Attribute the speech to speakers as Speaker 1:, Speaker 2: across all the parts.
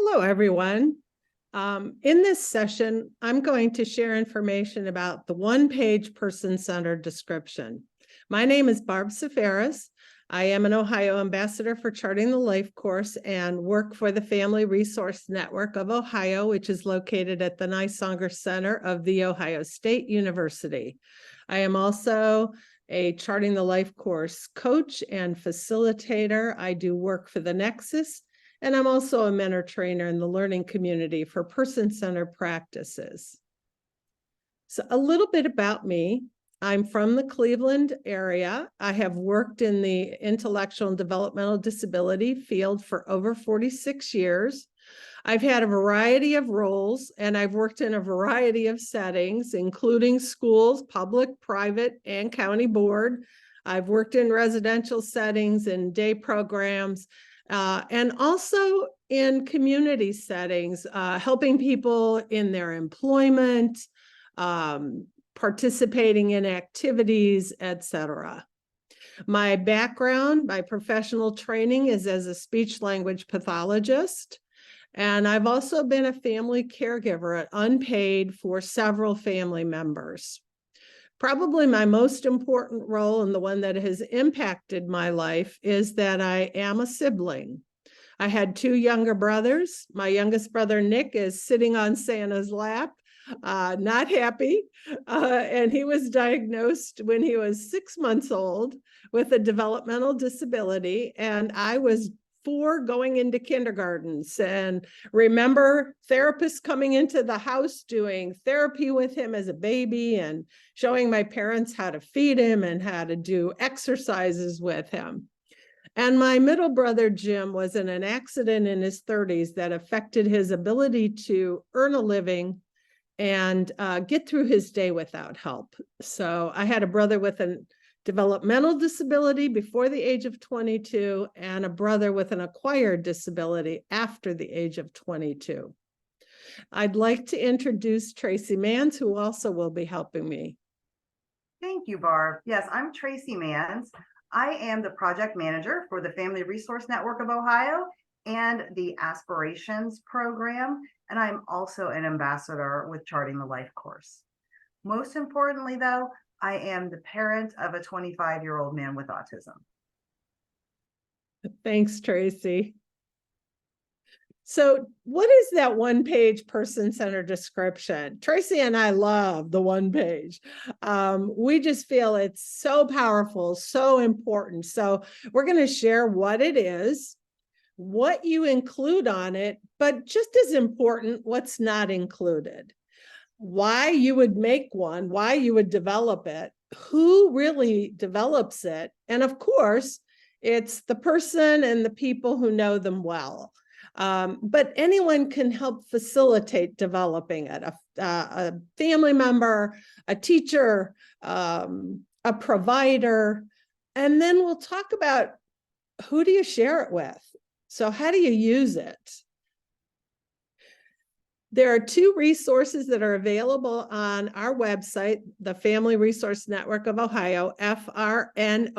Speaker 1: Hello, everyone. In this session, I'm going to share information about the one-page person-centered description. My name is Barb Seferis. I am an Ohio ambassador for Charting the Life course and work for the Family Resource Network of Ohio, which is located at the Nisonger Center of The Ohio State University. I am also a Charting the Life course coach and facilitator. I do work for the Nexus, and I'm also a mentor trainer in the learning community for person-centered practices. So a little bit about me. I'm from the Cleveland area. I have worked in the intellectual and developmental disability field for over 46 years. I've had a variety of roles, and I've worked in a variety of settings, including schools, public, private, and county board. I've worked in residential settings and day programs, and also in community settings, helping people in their employment, participating in activities, etc. My background, my professional training is as a speech language pathologist, and I've also been a family caregiver, unpaid, for several family members. Probably my most important role, and the one that has impacted my life, is that I am a sibling. I had two younger brothers. My youngest brother, Nick, is sitting on Santa's lap, not happy. And he was diagnosed when he was 6 months old with a developmental disability. And I was 4 going into kindergartens, and remember therapists coming into the house doing therapy with him as a baby and showing my parents how to feed him and how to do exercises with him. And my middle brother, Jim, was in an accident in his 30s that affected his ability to earn a living and get through his day without help. So I had a brother with a developmental disability before the age of 22 and a brother with an acquired disability after the age of 22. I'd like to introduce Tracy Mans, who also will be helping me.
Speaker 2: Thank you, Barb. Yes, I'm Tracy Mans. I am the project manager for the Family Resource Network of Ohio and the Aspirations program, and I'm also an ambassador with Charting the Life course. Most importantly, though, I am the parent of a 25-year-old man with autism.
Speaker 1: Thanks, Tracy. So what is that one-page person-centered description? Tracy and I love the one page. We just feel it's so powerful, so important. So we're going to share what it is, what you include on it, but just as important, what's not included. Why you would make one, why you would develop it, who really develops it, and of course, it's the person and the people who know them well. But anyone can help facilitate developing it, a family member, a teacher, a provider, and then we'll talk about who do you share it with? So how do you use it? There are 2 resources that are available on our website, the Family Resource Network of Ohio, frnohio.org.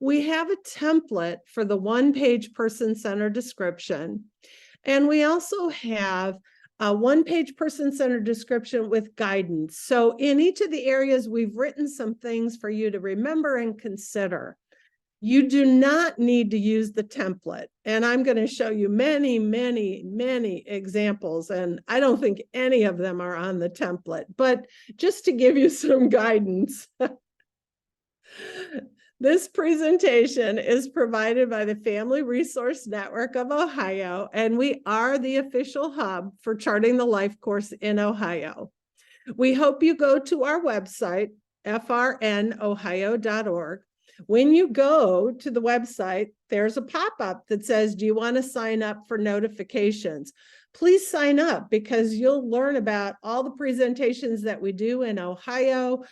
Speaker 1: We have a template for the one-page person-centered description, and we also have a one-page person-centered description with guidance. So in each of the areas, we've written some things for you to remember and consider. You do not need to use the template. And I'm going to show you many, many, many examples. And I don't think any of them are on the template, but just to give you some guidance. This presentation is provided by the Family Resource Network of Ohio, and we are the official hub for Charting the Life course in Ohio. We hope you go to our website, frnohio.org. When you go to the website, there's a pop-up that says, do you want to sign up for notifications? Please sign up, because you'll learn about all the presentations that we do in Ohio,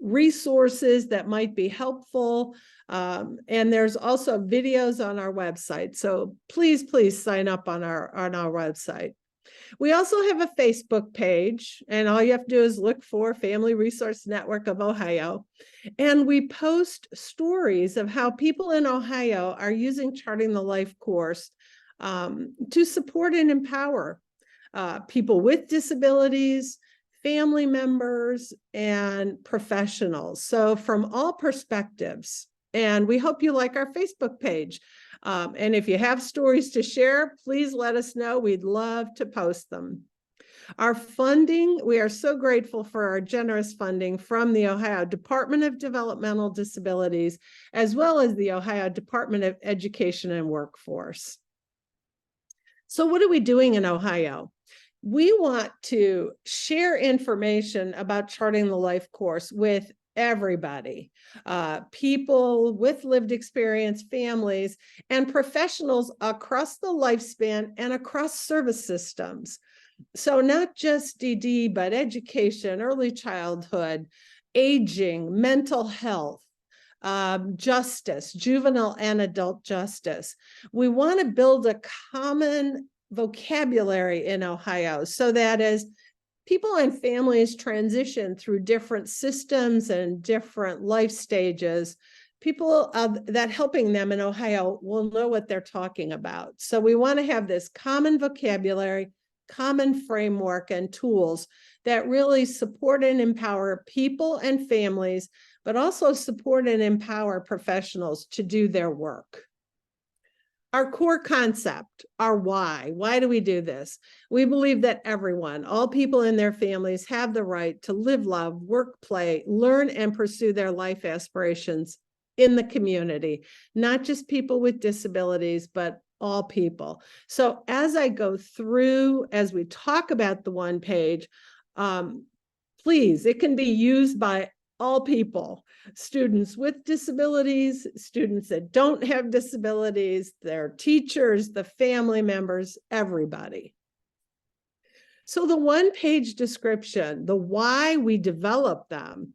Speaker 1: resources that might be helpful. And there's also videos on our website. So please sign up on our website. We also have a Facebook page, and all you have to do is look for Family Resource Network of Ohio. And we post stories of how people in Ohio are using Charting the Life course to support and empower people with disabilities, family members, and professionals. So from all perspectives, and we hope you like our Facebook page. And if you have stories to share, please let us know. We'd love to post them. Our funding, we are so grateful for our generous funding from the Ohio Department of Developmental Disabilities, as well as the Ohio Department of Education and Workforce. So what are we doing in Ohio? We want to share information about charting the life course with everybody, people with lived experience, families, and professionals across the lifespan and across service systems. So not just DD, but education, early childhood, aging, mental health, justice, juvenile and adult justice. We want to build a common vocabulary in Ohio so that as people and families transition through different systems and different life stages, people that helping them in Ohio will know what they're talking about. So we want to have this common vocabulary, common framework and tools that really support and empower people and families, but also support and empower professionals to do their work. Our core concept, our why. Why do we do this? We believe that everyone, all people and their families, have the right to live, love, work, play, learn, and pursue their life aspirations in the community, not just people with disabilities, but all people. So as I go through, as we talk about the one page, please, it can be used by all people, students with disabilities, students that don't have disabilities, their teachers, the family members, everybody. So the one-page description, the why we develop them,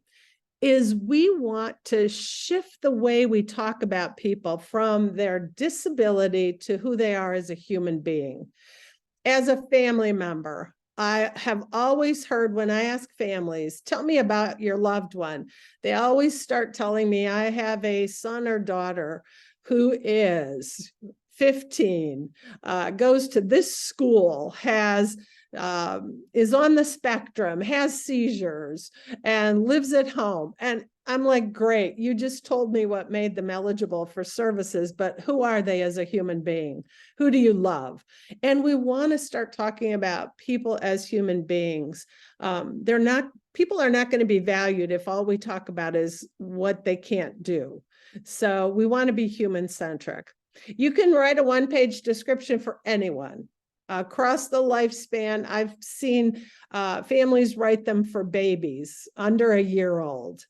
Speaker 1: is we want to shift the way we talk about people from their disability to who they are as a human being. As a family member, I have always heard when I ask families, tell me about your loved one. They always start telling me, I have a son or daughter who is 15, goes to this school, is on the spectrum, has seizures, and lives at home. And I'm like, great, you just told me what made them eligible for services, but who are they as a human being? Who do you love? And we want to start talking about people as human beings. People are not going to be valued if all we talk about is what they can't do. So we want to be human-centric. You can write a one-page description for anyone. Across the lifespan, I've seen families write them for babies under a year old,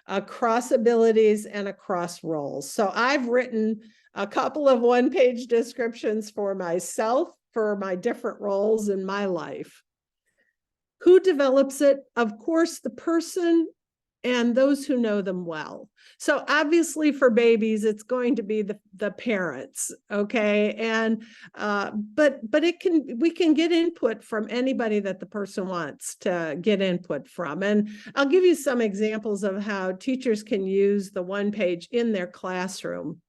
Speaker 1: across abilities and across roles. So I've written a couple of one-page descriptions for myself, for my different roles in my life. Who develops it? Of course, the person and those who know them well. So obviously for babies, it's going to be the parents, okay? And but we can get input from anybody that the person wants to get input from. And I'll give you some examples of how teachers can use the one page in their classroom.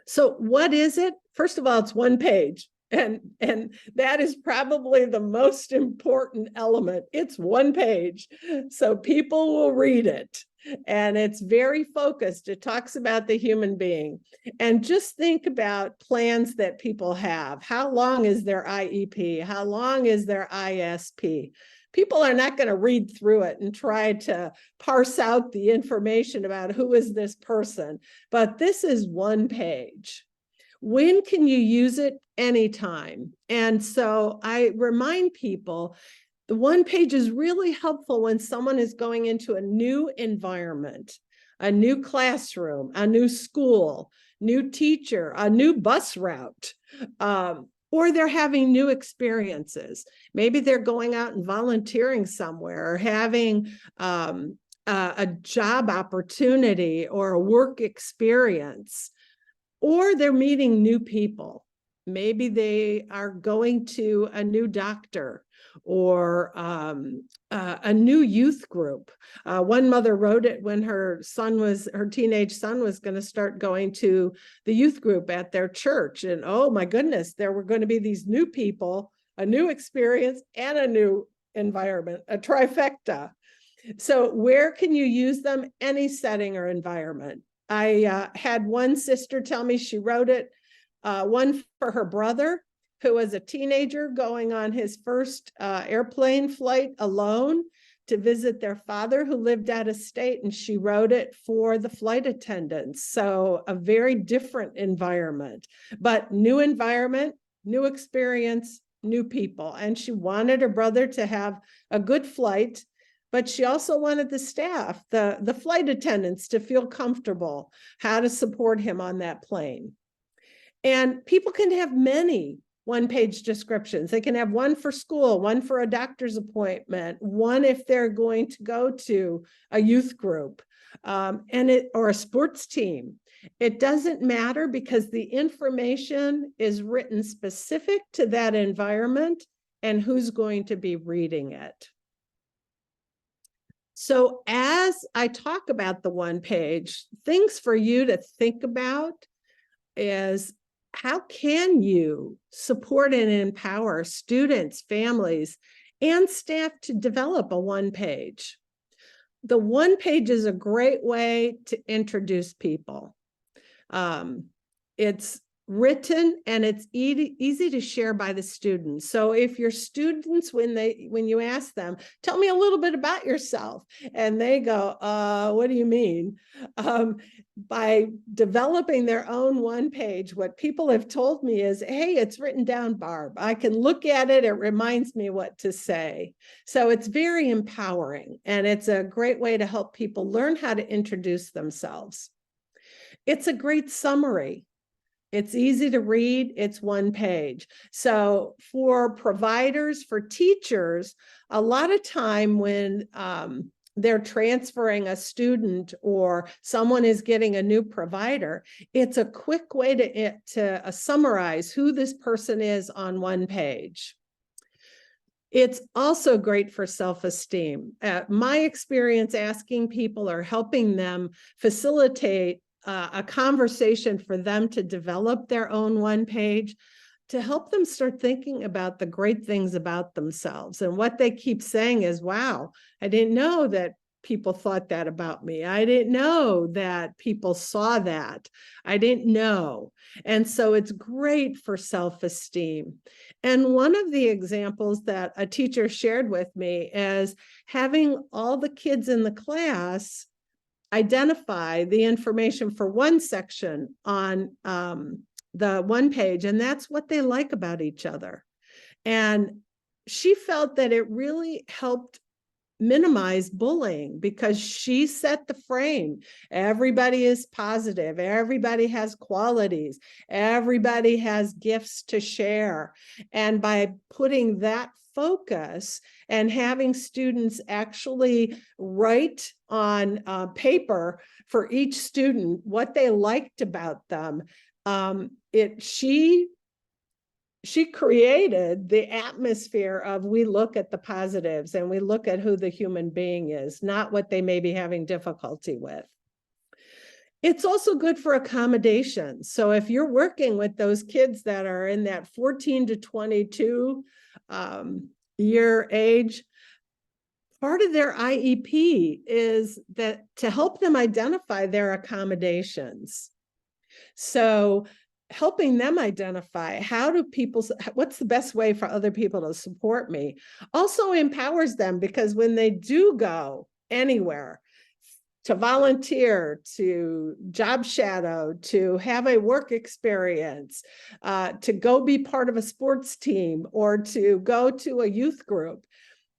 Speaker 1: So what is it? First of all, it's one page. And that is probably the most important element. It's one page, so people will read it. And it's very focused. It talks about the human being. And just think about plans that people have. How long is their IEP? How long is their ISP? People are not going to read through it and try to parse out the information about who is this person. But this is one page. When can you use it? Anytime. And so I remind people, the one page is really helpful when someone is going into a new environment, a new classroom, a new school, new teacher, a new bus route, or they're having new experiences. Maybe they're going out and volunteering somewhere or having a job opportunity or a work experience. Or they're meeting new people. Maybe they are going to a new doctor, or a new youth group. One mother wrote it when her teenage son was going to start going to the youth group at their church. And oh my goodness, there were going to be these new people, a new experience, and a new environment, a trifecta. So where can you use them? Any setting or environment. I had one sister tell me she wrote it, one for her brother, who was a teenager going on his first airplane flight alone to visit their father who lived out of state, and she wrote it for the flight attendants. So a very different environment, but new environment, new experience, new people. And she wanted her brother to have a good flight, but she also wanted the staff, the flight attendants, to feel comfortable, how to support him on that plane. And people can have many one-page descriptions. They can have one for school, one for a doctor's appointment, one if they're going to go to a youth group, or a sports team. It doesn't matter, because the information is written specific to that environment and who's going to be reading it. So as I talk about the one page, things for you to think about is, how can you support and empower students, families, and staff to develop a one page? The one page is a great way to introduce people. It's written and it's easy to share by the students. So if your students, when you ask them, tell me a little bit about yourself, and they go, what do you mean? By developing their own one page, what people have told me is, hey, it's written down, Barb. I can look at it. It reminds me what to say. So it's very empowering, and it's a great way to help people learn how to introduce themselves. It's a great summary. It's easy to read. It's one page. So for providers, for teachers, a lot of time when they're transferring a student or someone is getting a new provider, it's a quick way to summarize who this person is on one page. It's also great for self-esteem. My experience asking people or helping them facilitate a conversation for them to develop their own one page, to help them start thinking about the great things about themselves. And what they keep saying is, wow, I didn't know that people thought that about me. I didn't know that people saw that. I didn't know. And so it's great for self-esteem. And one of the examples that a teacher shared with me is having all the kids in the class identify the information for one section on the one page, and that's what they like about each other. And she felt that it really helped minimize bullying, because she set the frame. Everybody is positive. Everybody has qualities. Everybody has gifts to share. And by putting that focus and having students actually write on paper for each student what they liked about them, she created the atmosphere of, we look at the positives and we look at who the human being is, not what they may be having difficulty with. It's also good for accommodations. So if you're working with those kids that are in that 14 to 22 year age, part of their IEP is that to help them identify their accommodations. So helping them identify what's the best way for other people to support me, also empowers them, because when they do go anywhere, to volunteer, to job shadow, to have a work experience, to go be part of a sports team, or to go to a youth group,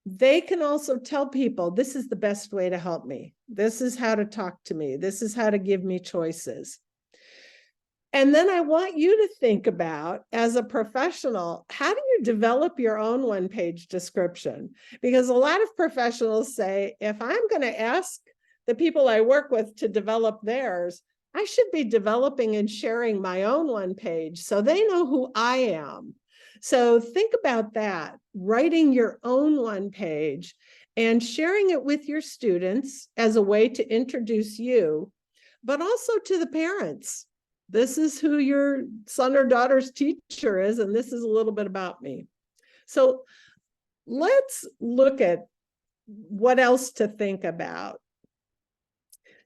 Speaker 1: they can also tell people, this is the best way to help me. This is how to talk to me. This is how to give me choices. And then I want you to think about, as a professional, how do you develop your own one-page description? Because a lot of professionals say, if I'm going to ask the people I work with to develop theirs, I should be developing and sharing my own one page so they know who I am. So think about that, writing your own one page and sharing it with your students as a way to introduce you, but also to the parents. This is who your son or daughter's teacher is, and this is a little bit about me. So let's look at what else to think about.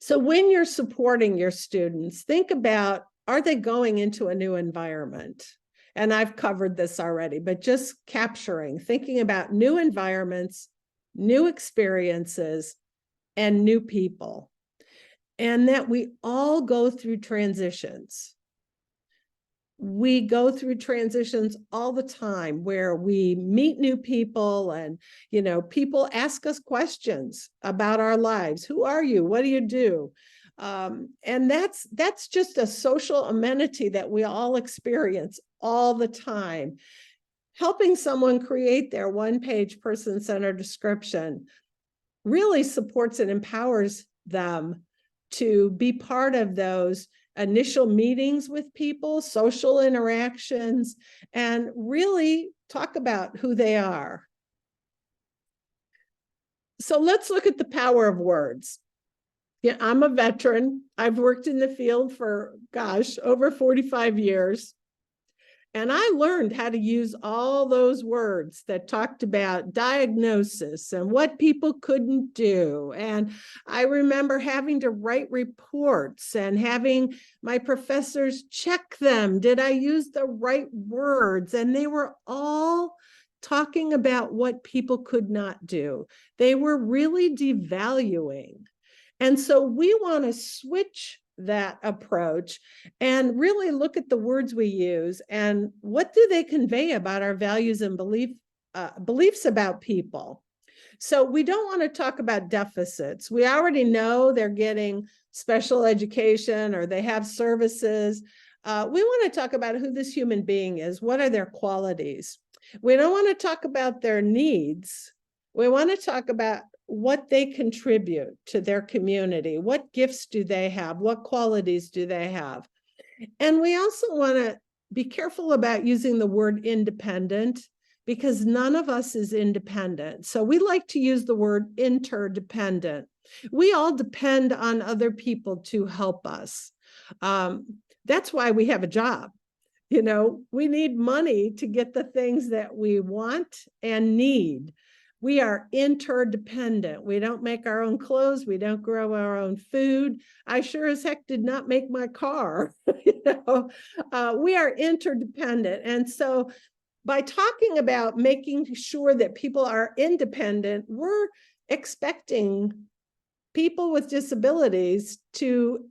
Speaker 1: So when you're supporting your students, think about, are they going into a new environment? And I've covered this already, but just capturing, thinking about new environments, new experiences, and new people. And that we all go through transitions. We go through transitions all the time where we meet new people and, people ask us questions about our lives. Who are you? What do you do? And that's just a social amenity that we all experience all the time. Helping someone create their one-page person-centered description really supports and empowers them to be part of those initial meetings with people, social interactions, and really talk about who they are. So let's look at the power of words. Yeah, I'm a veteran. I've worked in the field for, over 45 years. And I learned how to use all those words that talked about diagnosis and what people couldn't do. And I remember having to write reports and having my professors check them. Did I use the right words? And they were all talking about what people could not do. They were really devaluing. And so we want to switch that approach and really look at the words we use and what do they convey about our values and beliefs about people. So we don't want to talk about deficits. We already know they're getting special education or they have services. We want to talk about who this human being is. What are their qualities? We don't want to talk about their needs. We want to talk about what they contribute to their community. What gifts do they have? What qualities do they have? And we also want to be careful about using the word independent because none of us is independent. So we like to use the word interdependent. We all depend on other people to help us. That's why we have a job. We need money to get the things that we want and need. We are interdependent. We don't make our own clothes. We don't grow our own food. I sure as heck did not make my car. We are interdependent. And so by talking about making sure that people are independent, we're expecting people with disabilities to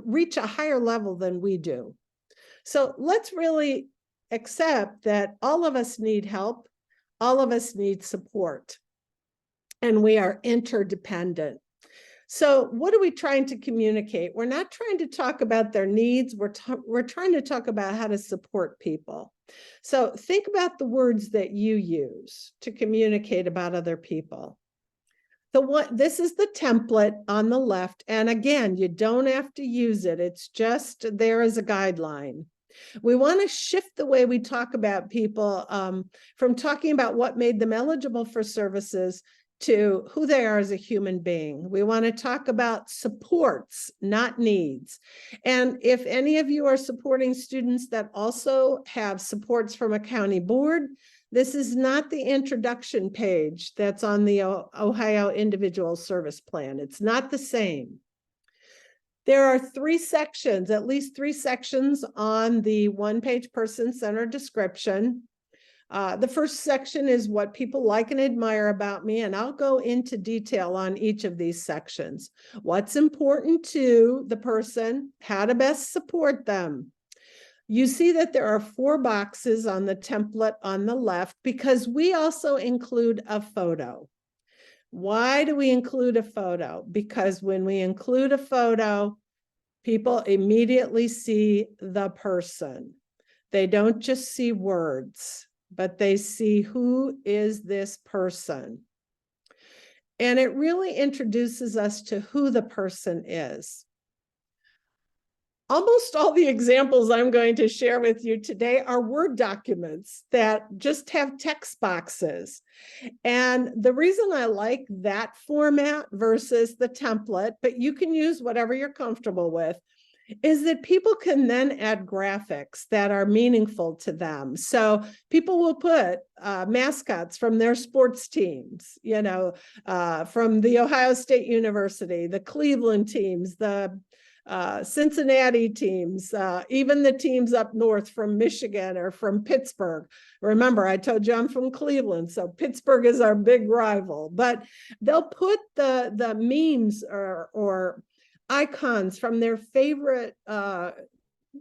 Speaker 1: reach a higher level than we do. So let's really accept that all of us need help. All of us need support, and we are interdependent. So what are we trying to communicate? We're not trying to talk about their needs. We're trying to talk about how to support people. So think about the words that you use to communicate about other people. This is the template on the left. And again, you don't have to use it. It's just there as a guideline. We want to shift the way we talk about people from talking about what made them eligible for services to who they are as a human being. We want to talk about supports, not needs. And if any of you are supporting students that also have supports from a county board, this is not the introduction page that's on the Ohio Individual Service Plan. It's not the same. There are at least three sections on the one-page person-centered description. The first section is what people like and admire about me, and I'll go into detail on each of these sections. What's important to the person, how to best support them. You see that there are 4 boxes on the template on the left because we also include a photo. Why do we include a photo? Because when we include a photo, people immediately see the person. They don't just see words, but they see who is this person. And it really introduces us to who the person is. almost all the examples I'm going to share with you today are Word documents that just have text boxes. And the reason I like that format versus the template, but you can use whatever you're comfortable with, is that people can then add graphics that are meaningful to them. So people will put mascots from their sports teams, from the Ohio State University, the Cleveland teams, the Cincinnati teams, even the teams up north from Michigan or from Pittsburgh. Remember, I told you I'm from Cleveland, so Pittsburgh is our big rival. But they'll put the memes or icons from their favorite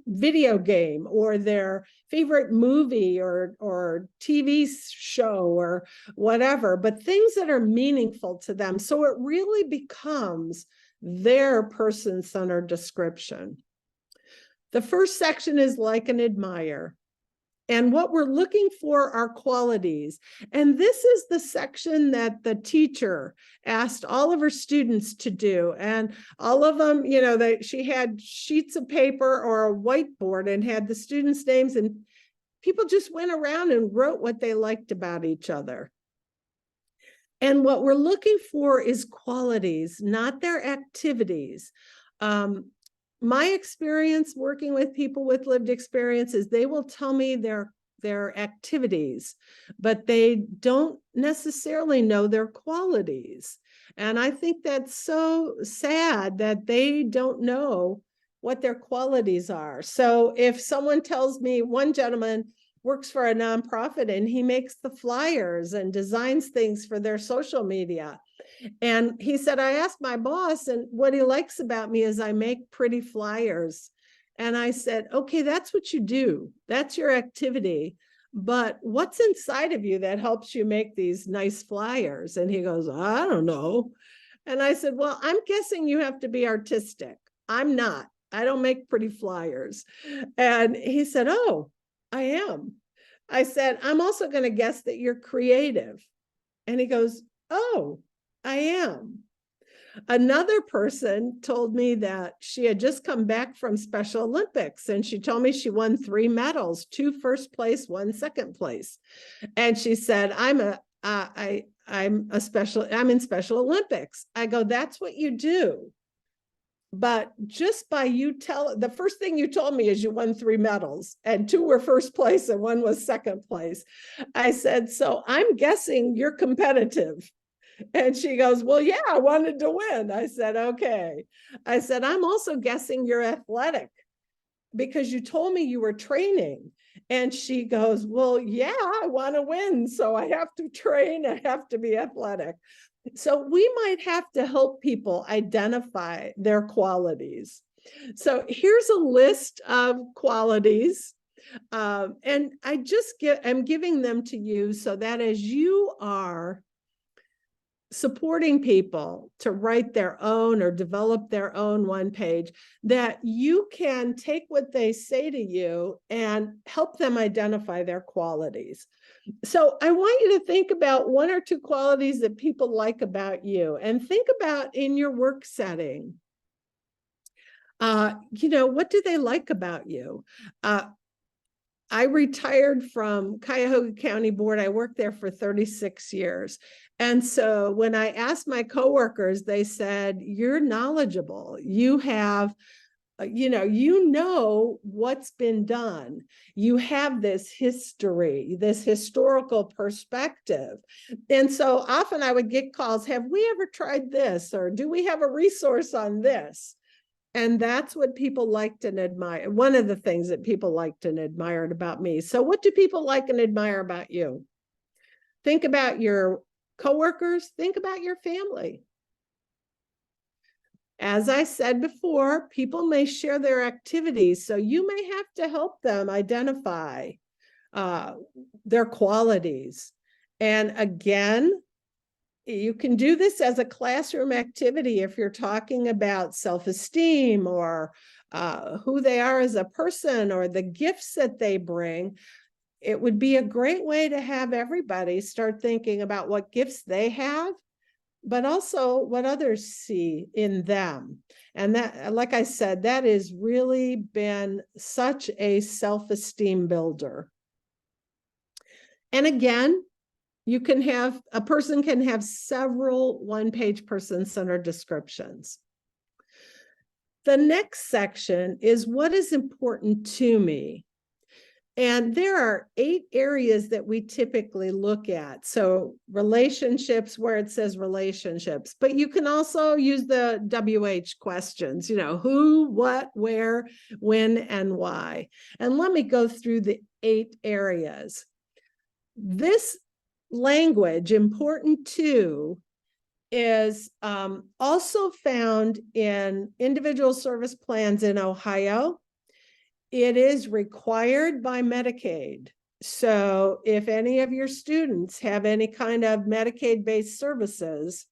Speaker 1: video game or their favorite movie or TV show or whatever, but things that are meaningful to them. So it really becomes their person-centered description. The first section is like and admire. And what we're looking for are qualities. And this is the section that the teacher asked all of her students to do. And all of them, she had sheets of paper or a whiteboard and had the students' names, and people just went around and wrote what they liked about each other. And what we're looking for is qualities, not their activities. My experience working with people with lived experience is they will tell me their activities, but they don't necessarily know their qualities. And I think that's so sad that they don't know what their qualities are. So if someone tells me, one gentleman works for a nonprofit and he makes the flyers and designs things for their social media. And he said, I asked my boss, and what he likes about me is I make pretty flyers. And I said, okay, that's what you do. That's your activity. But what's inside of you that helps you make these nice flyers? And he goes, I don't know. And I said, well, I'm guessing you have to be artistic. I'm not. I don't make pretty flyers. And he said, oh, I am. I said, I'm also going to guess that you're creative. And he goes, oh, I am. Another person told me that she had just come back from Special Olympics, and she told me she won 3 medals, 2 first place, 1 second place. And she said, I'm in Special Olympics. I go, that's what you do. But just by the first thing you told me is you won 3 medals and 2 were first place and 1 was second place. I said, so I'm guessing you're competitive. And she goes, well, yeah, I wanted to win. I said, okay. I said, I'm also guessing you're athletic because you told me you were training. And she goes, well, yeah, I want to win. So I have to train. I have to be athletic. So we might have to help people identify their qualities. So here's a list of qualities. And I'm giving them to you so that as you are supporting people to write their own or develop their own one page, that you can take what they say to you and help them identify their qualities. So I want you to think about 1 or 2 qualities that people like about you, and think about in your work setting. What do they like about you? I retired from Cuyahoga County Board. I worked there for 36 years. And so when I asked my coworkers, they said, you're knowledgeable. You have you know what's been done. You have this history, this historical perspective. And so often I would get calls, have we ever tried this? Or do we have a resource on this? And that's what people liked and admired. One of the things that people liked and admired about me. So what do people like and admire about you? Think about your coworkers. Think about your family. As I said before, people may share their activities, so you may have to help them identify their qualities. And again, you can do this as a classroom activity if you're talking about self-esteem or who they are as a person or the gifts that they bring. It would be a great way to have everybody start thinking about what gifts they have but also what others see in them. And that, like I said, that has really been such a self-esteem builder. And again, a person can have several one-page person-centered descriptions. The next section is what is important to me. And there are 8 areas that we typically look at. So relationships, where it says relationships, but you can also use the WH questions, who, what, where, when, and why. And let me go through the 8 areas. This language, important to, is also found in individual service plans in Ohio. It is required by Medicaid. So if any of your students have any kind of Medicaid-based services,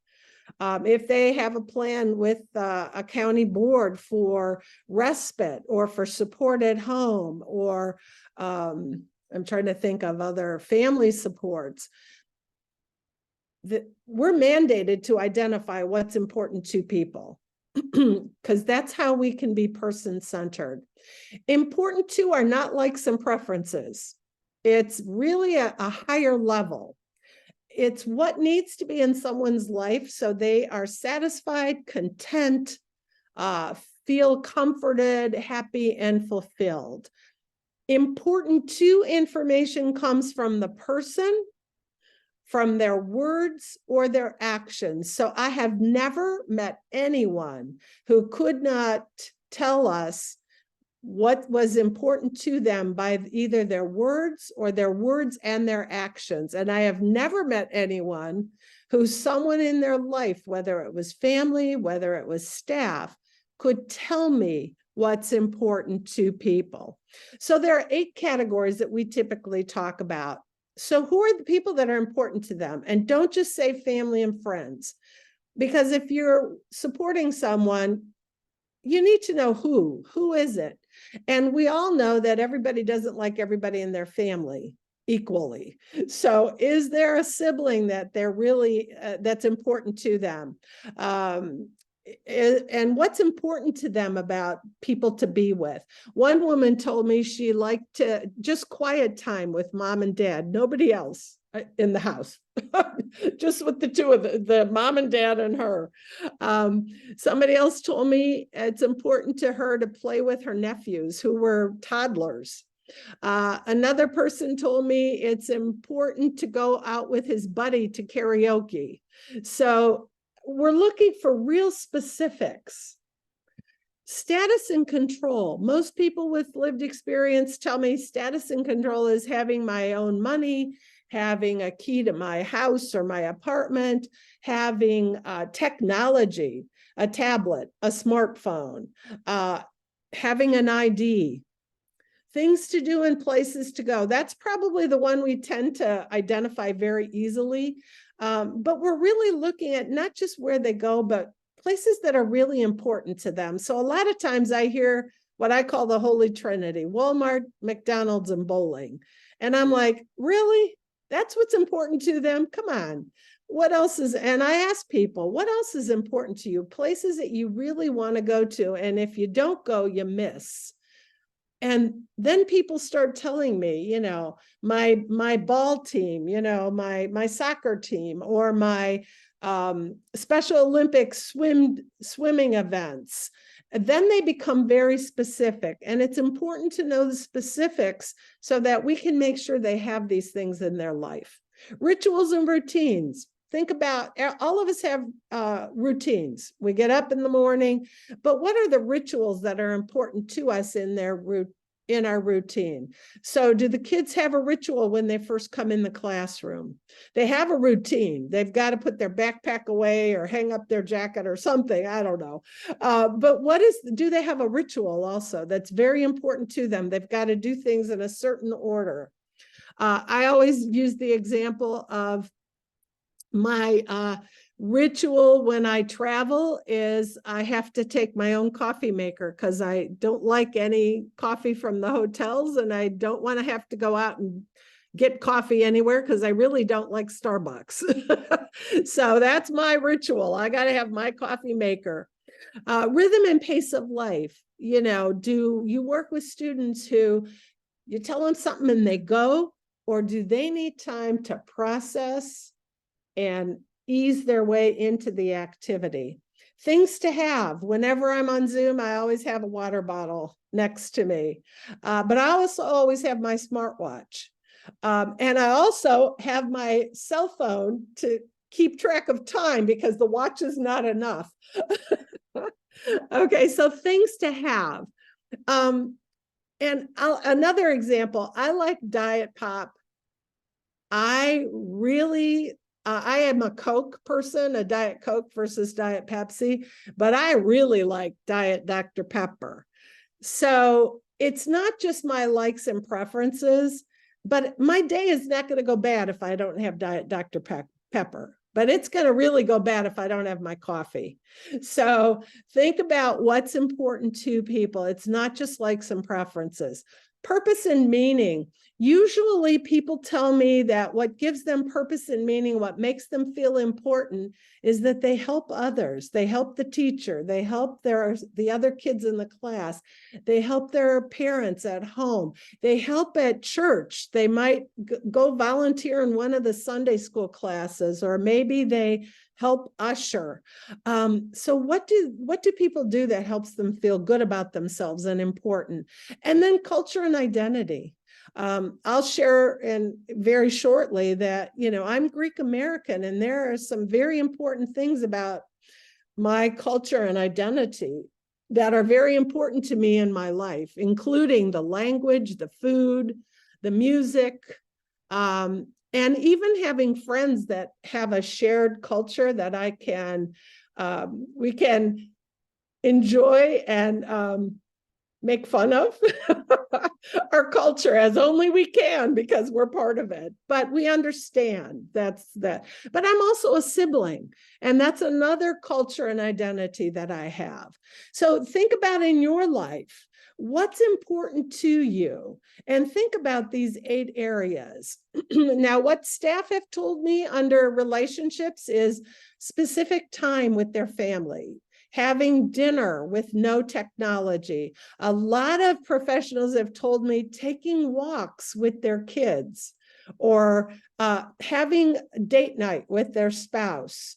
Speaker 1: if they have a plan with a county board for respite or for support at home, or I'm trying to think of other family supports, we're mandated to identify what's important to people, because that's how we can be person-centered. Important to are not likes and preferences. It's really a higher level. It's what needs to be in someone's life so they are satisfied, content, feel comforted, happy, and fulfilled. Important to information comes from the person, from their words or their actions. So I have never met anyone who could not tell us what was important to them by either their words or their words and their actions. And I have never met anyone who someone in their life, whether it was family, whether it was staff, could tell me what's important to people. So there are 8 categories that we typically talk about. So who are the people that are important to them? And don't just say family and friends, because if you're supporting someone, you need to know who is it? And we all know that everybody doesn't like everybody in their family equally. So is there a sibling that they're really, that's important to them? And what's important to them about people to be with? One woman told me she liked to just quiet time with mom and dad, nobody else in the house, just with the two of the mom and dad and her. Somebody else told me it's important to her to play with her nephews who were toddlers. Another person told me it's important to go out with his buddy to karaoke. So we're looking for real specifics. Status and control. Most people with lived experience tell me status and control is having my own money, having a key to my house or my apartment, having technology, a tablet, a smartphone, having an ID, things to do and places to go. That's probably the one we tend to identify very easily. But we're really looking at not just where they go, but places that are really important to them. So a lot of times I hear what I call the Holy Trinity: Walmart, McDonald's, and bowling. And I'm like, really? That's what's important to them? Come on. What else is, and I ask people, what else is important to you? Places that you really want to go to. And if you don't go, you miss. And then people start telling me, my ball team, my soccer team, or my Special Olympics swimming events. And then they become very specific. And it's important to know the specifics so that we can make sure they have these things in their life. Rituals and routines. Think about, all of us have routines. We get up in the morning, but what are the rituals that are important to us in our routine? So do the kids have a ritual when they first come in the classroom? They have a routine. They've got to put their backpack away or hang up their jacket or something. I don't know. But do they have a ritual also that's very important to them? They've got to do things in a certain order. I always use the example of my ritual when I travel is I have to take my own coffee maker because I don't like any coffee from the hotels, and I don't want to have to go out and get coffee anywhere because I really don't like Starbucks. So that's my ritual. I got to have my coffee maker. Rhythm and pace of life. Do you work with students who you tell them something and they go, or do they need time to process and ease their way into the activity? Things to have. Whenever I'm on Zoom, I always have a water bottle next to me. But I also always have my smartwatch. And I also have my cell phone to keep track of time because the watch is not enough. Okay, so things to have. And another example, I like Diet Pop. I am a Coke person, a Diet Coke versus Diet Pepsi, but I really like Diet Dr. Pepper. So it's not just my likes and preferences, but my day is not going to go bad if I don't have Diet Dr. Pepper. But it's going to really go bad if I don't have my coffee. So think about what's important to people. It's not just likes and preferences. Purpose and meaning. Usually people tell me that what gives them purpose and meaning, what makes them feel important, is that they help others. They help the teacher. They help the other kids in the class. They help their parents at home. They help at church. They might go volunteer in one of the Sunday school classes, or maybe they help usher. So what do people do that helps them feel good about themselves and important? And then culture and identity. I'll share very shortly that, I'm Greek American, and there are some very important things about my culture and identity that are very important to me in my life, including the language, the food, the music, and even having friends that have a shared culture that we can enjoy and make fun of our culture as only we can because we're part of it. But we understand that's that. But I'm also a sibling, and that's another culture and identity that I have. So think about in your life, what's important to you, and think about these 8 areas. Now, what staff have told me under relationships is specific time with their family, having dinner with no technology. A lot of professionals have told me taking walks with their kids, or having date night with their spouse.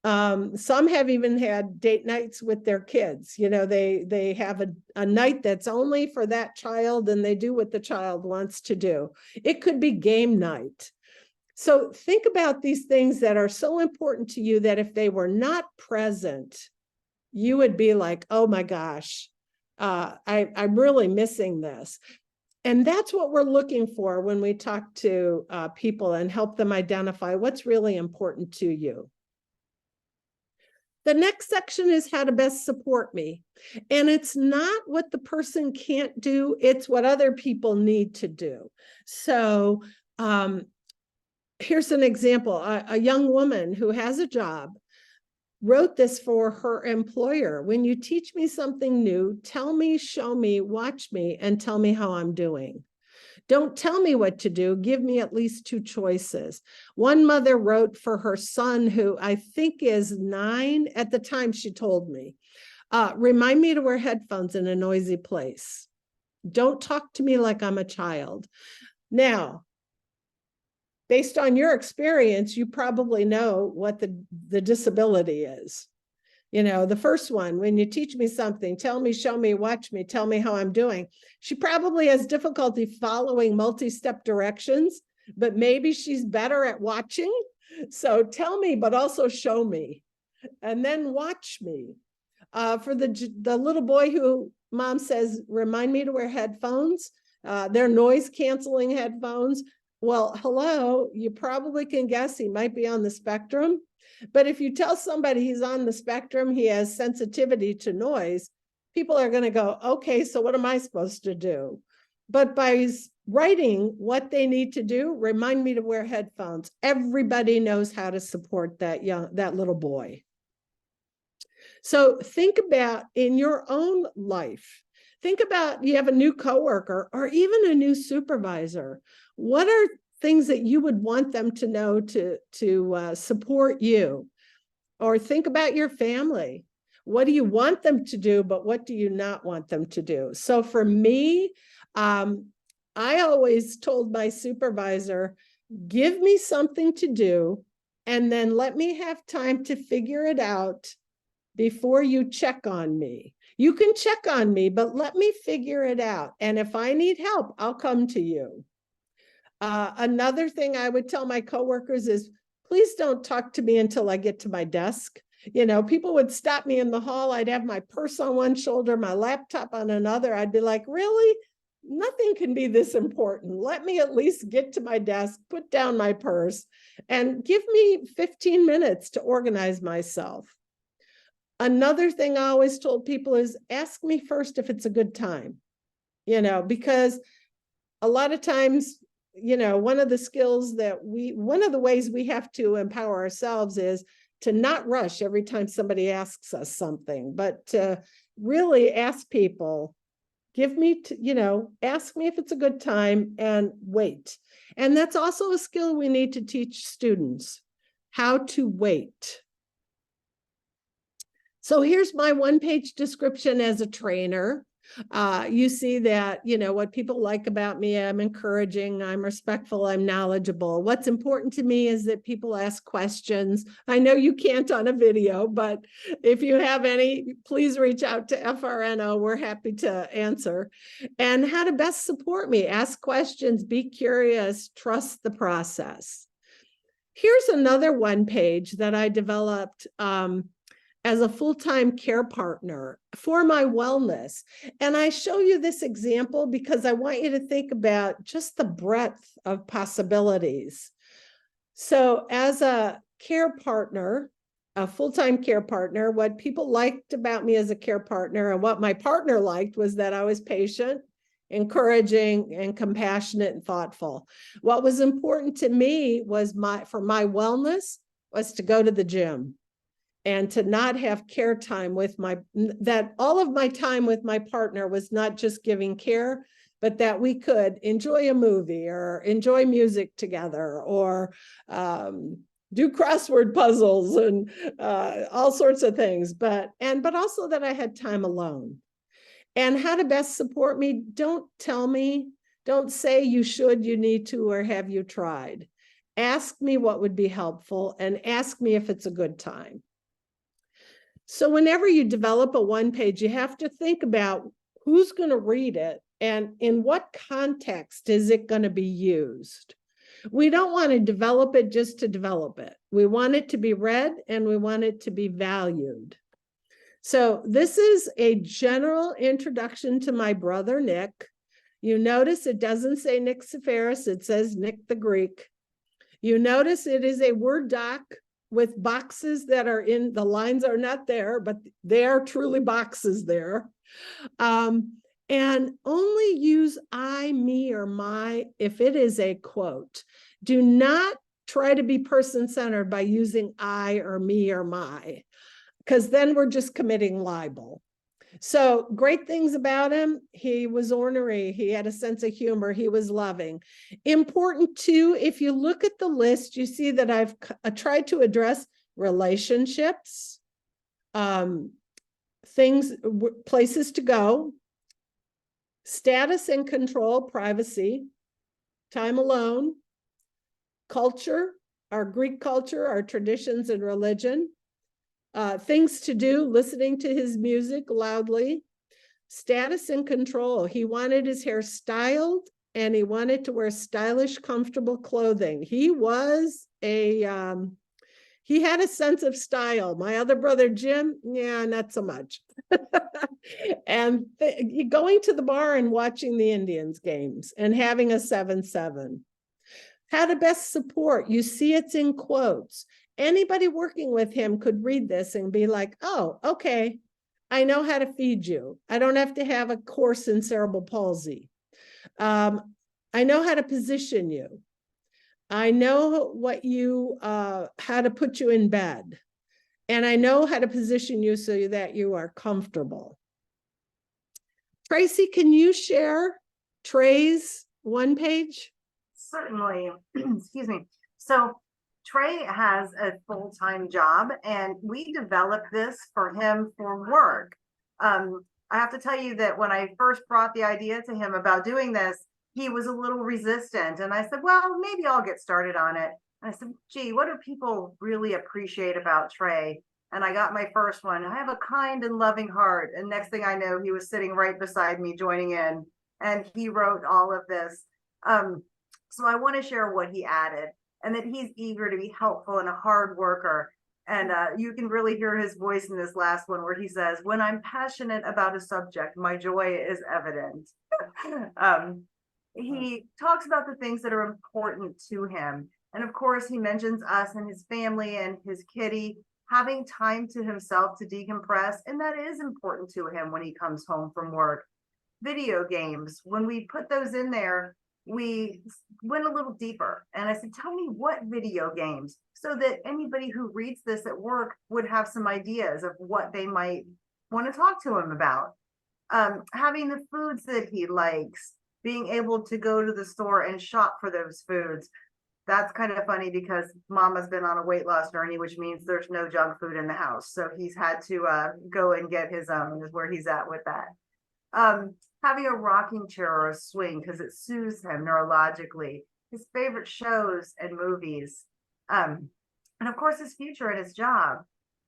Speaker 1: Some have even had date nights with their kids. They have a night that's only for that child, and they do what the child wants to do. It could be game night. So think about these things that are so important to you that if they were not present, you would be like, oh my gosh, I'm really missing this. And that's what we're looking for when we talk to people and help them identify what's really important to you. The next section is how to best support me. And it's not what the person can't do, it's what other people need to do. So here's an example. A young woman who has a job wrote this for her employer. When you teach me something new, tell me, show me, watch me, and tell me how I'm doing. Don't tell me what to do. Give me at least 2 choices. One mother wrote for her son, who I think is 9 at the time she told me, remind me to wear headphones in a noisy place. Don't talk to me like I'm a child. Now, based on your experience, you probably know what the disability is. The first one, when you teach me something, tell me, show me, watch me, tell me how I'm doing. She probably has difficulty following multi-step directions, but maybe she's better at watching. So tell me, but also show me, and then watch me. For the little boy who mom says, remind me to wear headphones, they're noise canceling headphones. Well, hello, you probably can guess he might be on the spectrum. But if you tell somebody he's on the spectrum, he has sensitivity to noise, people are going to go, okay, so what am I supposed to do? But by writing what they need to do, remind me to wear headphones, everybody knows how to support that little boy. So think about in your own life, think about you have a new coworker or even a new supervisor. What are things that you would want them to know to support you. Or think about your family. What do you want them to do, but what do you not want them to do? So for me, I always told my supervisor, give me something to do, and then let me have time to figure it out before you check on me. You can check on me, but let me figure it out. And if I need help, I'll come to you. Another thing I would tell my coworkers is, please don't talk to me until I get to my desk. You know, people would stop me in the hall. I'd have my purse on one shoulder, my laptop on another. I'd be like, really? Nothing can be this important. Let me at least get to my desk, put down my purse, and give me 15 minutes to organize myself. Another thing I always told people is, ask me first if it's a good time, you know, because a lot of times, you know, one of the ways we have to empower ourselves is to not rush every time somebody asks us something, but to really ask people, ask me if it's a good time, and wait. And that's also a skill we need to teach students, how to wait. So here's my one-page description as a trainer. You see that, you know, what people like about me: I'm encouraging, I'm respectful, I'm knowledgeable. What's important to me is that people ask questions. I know you can't on a video, but if you have any, please reach out to FRNO. We're happy to answer. And how to best support me: ask questions, be curious, trust the process. Here's another one page that I developed as a full-time care partner for my wellness. And I show you this example because I want you to think about just the breadth of possibilities. So as a care partner, a full-time care partner, what people liked about me as a care partner, and what my partner liked, was that I was patient, encouraging, and compassionate and thoughtful. What was important to me was for my wellness was to go to the gym, and to not have care time with that all of my time with my partner was not just giving care, but that we could enjoy a movie or enjoy music together, or do crossword puzzles and all sorts of things, but also that I had time alone. And how to best support me: don't say you should, you need to, or have you tried. Ask me what would be helpful, and ask me if it's a good time. So whenever you develop a one page, you have to think about who's going to read it and in what context is it going to be used. We don't want to develop it just to develop it. We want it to be read, and we want it to be valued. So this is a general introduction to my brother, Nick. You notice it doesn't say Nick Seferis, it says Nick the Greek. You notice it is a Word doc with boxes that are in, the lines are not there, but they are truly boxes there. And only use I, me, or my if it is a quote. Do not try to be person-centered by using I or me or my, because then we're just committing libel. So great things about him: he was ornery, he had a sense of humor, he was loving. Important too, if you look at the list, you see that I've tried to address relationships, things, places to go, status and control, privacy, time alone, culture, our Greek culture, our traditions and religion, things to do, listening to his music loudly, status and control. He wanted his hair styled, and he wanted to wear stylish, comfortable clothing. He was he had a sense of style. My other brother, Jim, yeah, not so much. And going to the bar and watching the Indians games and having a 7-7. How to best support. You see it's in quotes. Anybody working with him could read this and be like, oh, okay, I know how to feed you. I don't have to have a course in cerebral palsy. I know how to position you. I know how to put you in bed. And I know how to position you so that you are comfortable. Tracy, can you share Trey's one page?
Speaker 2: Certainly. Excuse me. So Trey has a full-time job and we developed this for him for work. I have to tell you that when I first brought the idea to him about doing this, he was a little resistant. And I said, well, maybe I'll get started on it. And I said, gee, what do people really appreciate about Trey? And I got my first one. I have a kind and loving heart. And next thing I know, he was sitting right beside me joining in. And he wrote all of this. So I want to share what he added, and that he's eager to be helpful and a hard worker. And you can really hear his voice in this last one where he says, when I'm passionate about a subject, my joy is evident. He talks about the things that are important to him. And of course, he mentions us and his family and his kitty, having time to himself to decompress. And that is important to him when he comes home from work. Video games, when we put those in there, we went a little deeper. And I said, tell me what video games, so that anybody who reads this at work would have some ideas of what they might want to talk to him about. Having the foods that he likes, being able to go to the store and shop for those foods. That's kind of funny because Mama's been on a weight loss journey, which means there's no junk food in the house. So he's had to go and get his own, is where he's at with that. Having a rocking chair or a swing because it soothes him neurologically, his favorite shows and movies, and of course his future and his job.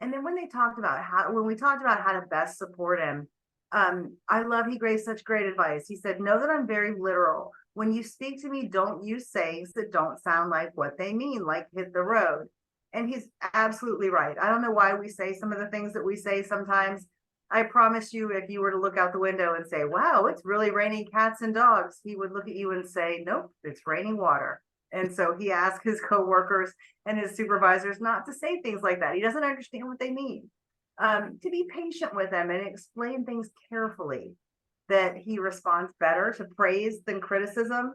Speaker 2: And then when we talked about how to best support him, I love he gave such great advice. He said, know that I'm very literal. When you speak to me, don't use sayings that don't sound like what they mean, like hit the road. And he's absolutely right. I don't know why we say some of the things that we say sometimes. I promise you, if you were to look out the window and say, wow, it's really raining cats and dogs, he would look at you and say, nope, it's raining water. And so he asked his coworkers and his supervisors not to say things like that. He doesn't understand what they mean. To be patient with them and explain things carefully, that he responds better to praise than criticism.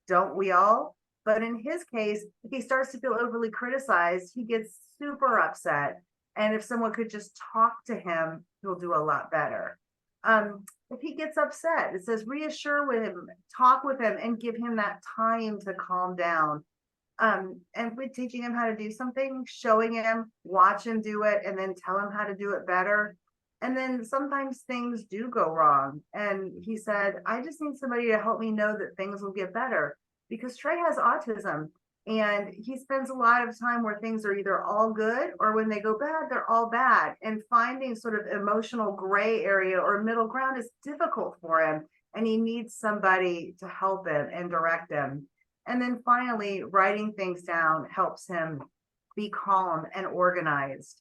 Speaker 2: Don't we all? But in his case, if he starts to feel overly criticized, he gets super upset. And if someone could just talk to him, he'll do a lot better. If he gets upset, it says reassure with him, talk with him, and give him that time to calm down. And we're teaching him how to do something, showing him, watch him do it, and then tell him how to do it better. And then sometimes things do go wrong. And he said, I just need somebody to help me know that things will get better, because Trey has autism. And he spends a lot of time where things are either all good, or when they go bad, they're all bad. And finding sort of emotional gray area or middle ground is difficult for him. And he needs somebody to help him and direct him. And then finally, writing things down helps him be calm and organized.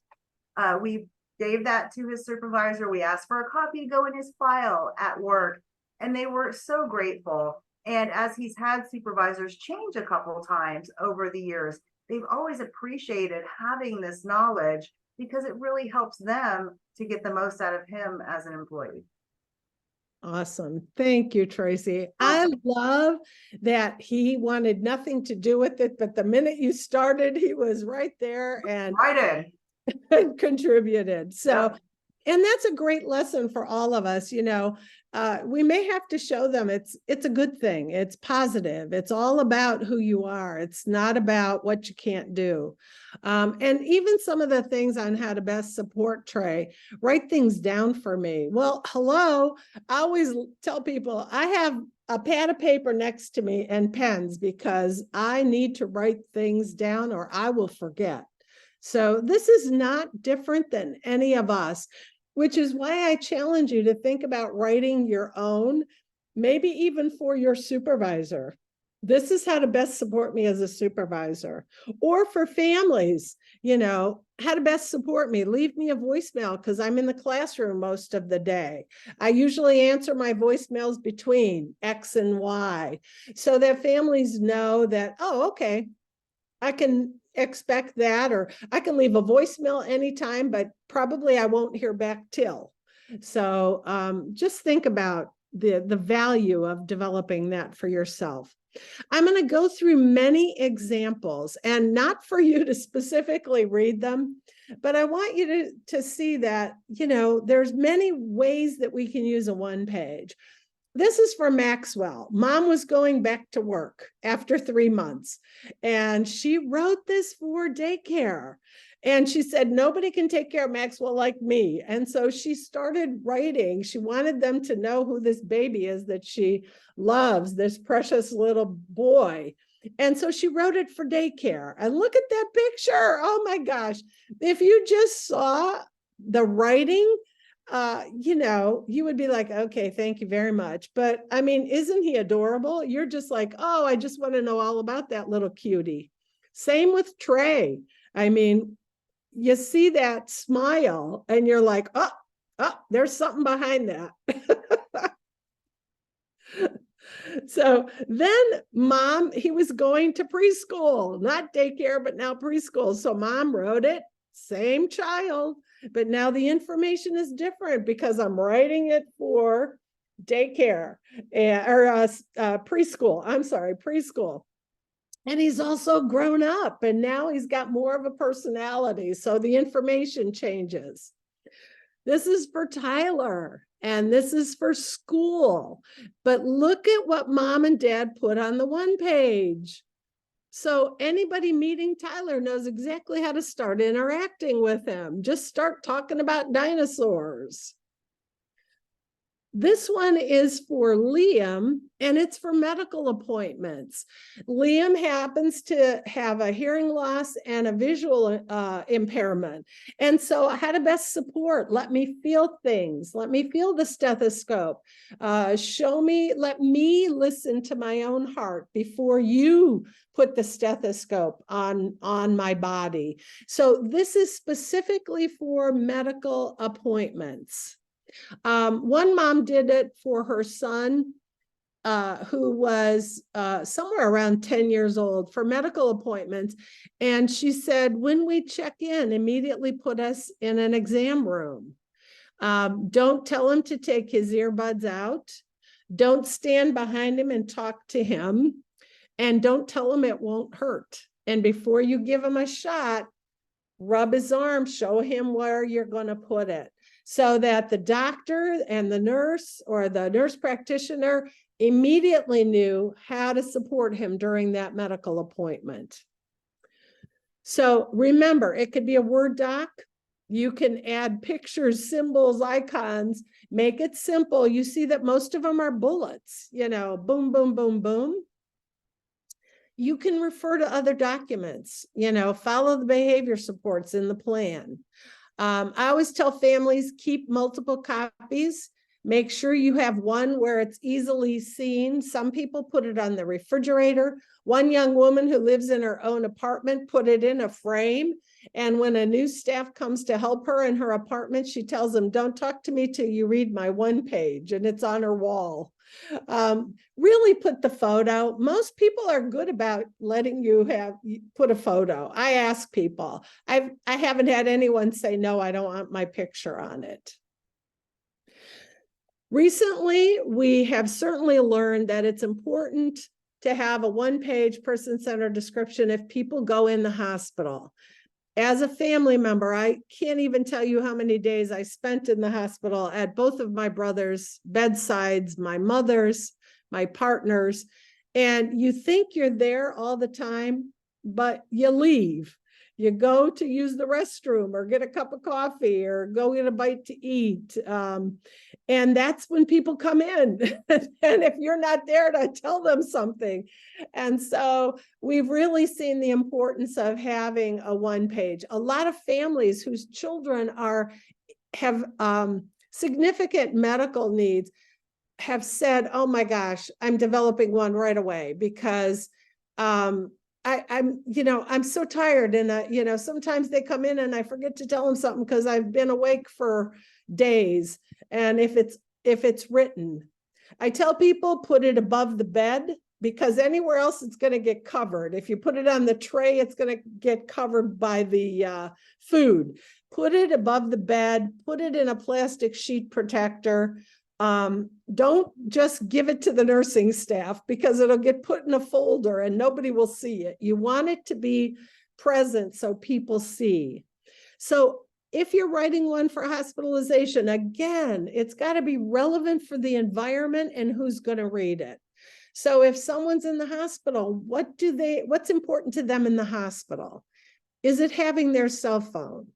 Speaker 2: We gave that to his supervisor. We asked for a copy to go in his file at work, and they were so grateful. And as he's had supervisors change a couple of times over the years, they've always appreciated having this knowledge because it really helps them to get the most out of him as an employee.
Speaker 1: Awesome. Thank you, Tracy. I love that he wanted nothing to do with it, but the minute you started, he was right there and contributed. So, and that's a great lesson for all of us. You know, we may have to show them it's a good thing. It's positive. It's all about who you are. It's not about what you can't do. And even some of the things on how to best support Trey, write things down for me. Well, hello. I always tell people I have a pad of paper next to me and pens because I need to write things down or I will forget. So this is not different than any of us, which is why I challenge you to think about writing your own, maybe even for your supervisor. This is how to best support me as a supervisor. Or for families, you know, how to best support me. Leave me a voicemail because I'm in the classroom most of the day. I usually answer my voicemails between X and Y so that families know that, oh, okay, I can expect that, or I can leave a voicemail anytime, but probably I won't hear back till. So just think about the value of developing that for yourself. I'm going to go through many examples, and not for you to specifically read them, but I want you to see that, you know, there's many ways that we can use a one page. this is for Maxwell. Mom was going back to work after 3 months, and she wrote this for daycare. And she said, nobody can take care of Maxwell like me. And so she started writing. She wanted them to know who this baby is that she loves, this precious little boy. And so she wrote it for daycare. And look at that picture. Oh my gosh. If you just saw the writing, you would be like, okay, thank you very much. But I mean, isn't he adorable? You're just like, oh, I just want to know all about that little cutie. Same with Trey. I mean, you see that smile and you're like, oh, there's something behind that. So then mom, he was going to preschool, not daycare, but now preschool. So mom wrote it, same child, but now the information is different because I'm writing it for daycare or preschool. I'm sorry, preschool. And he's also grown up and now he's got more of a personality. So the information changes. This is for Tyler and this is for school. But look at what mom and dad put on the one page. So anybody meeting Tyler knows exactly how to start interacting with him. Just start talking about dinosaurs. This one is for Liam, and it's for medical appointments. Liam happens to have a hearing loss and a visual impairment. And so how to best support? Let me feel things. Let me feel the stethoscope. Let me listen to my own heart before you put the stethoscope on my body. So this is specifically for medical appointments. One mom did it for her son, who was somewhere around 10 years old for medical appointments. And she said, when we check in, immediately put us in an exam room. Don't tell him to take his earbuds out. Don't stand behind him and talk to him. And don't tell him it won't hurt. And before you give him a shot, rub his arm, show him where you're going to put it, so that the doctor and the nurse or the nurse practitioner immediately knew how to support him during that medical appointment. So remember, it could be a Word doc. You can add pictures, symbols, icons, make it simple. You see that most of them are bullets, boom, boom, boom, boom. You can refer to other documents, follow the behavior supports in the plan. I always tell families, keep multiple copies. Make sure you have one where it's easily seen. Some people put it on the refrigerator. One young woman who lives in her own apartment put it in a frame. And when a new staff comes to help her in her apartment, she tells them, don't talk to me till you read my one page, and it's on her wall. Really put the photo. Most people are good about letting you put a photo. I ask people. I haven't had anyone say, no, I don't want my picture on it. Recently, we have certainly learned that it's important to have a one-page person-centered description if people go in the hospital. As a family member, I can't even tell you how many days I spent in the hospital at both of my brothers' bedsides, my mother's, my partner's, and you think you're there all the time, but you leave. You go to use the restroom or get a cup of coffee or go get a bite to eat. And that's when people come in. And if you're not there to tell them something. And so we've really seen the importance of having a one page. A lot of families whose children have significant medical needs have said, oh my gosh, I'm developing one right away because I'm so tired. And, sometimes they come in and I forget to tell them something because I've been awake for days. And if it's written, I tell people, put it above the bed because anywhere else it's going to get covered. If you put it on the tray, it's going to get covered by the food. Put it above the bed, put it in a plastic sheet protector. Don't just give it to the nursing staff because it'll get put in a folder and nobody will see it. You want it to be present so people see. So if you're writing one for hospitalization, again, it's got to be relevant for the environment and who's going to read it. So if someone's in the hospital, what's important to them in the hospital? Is it having their cell phone?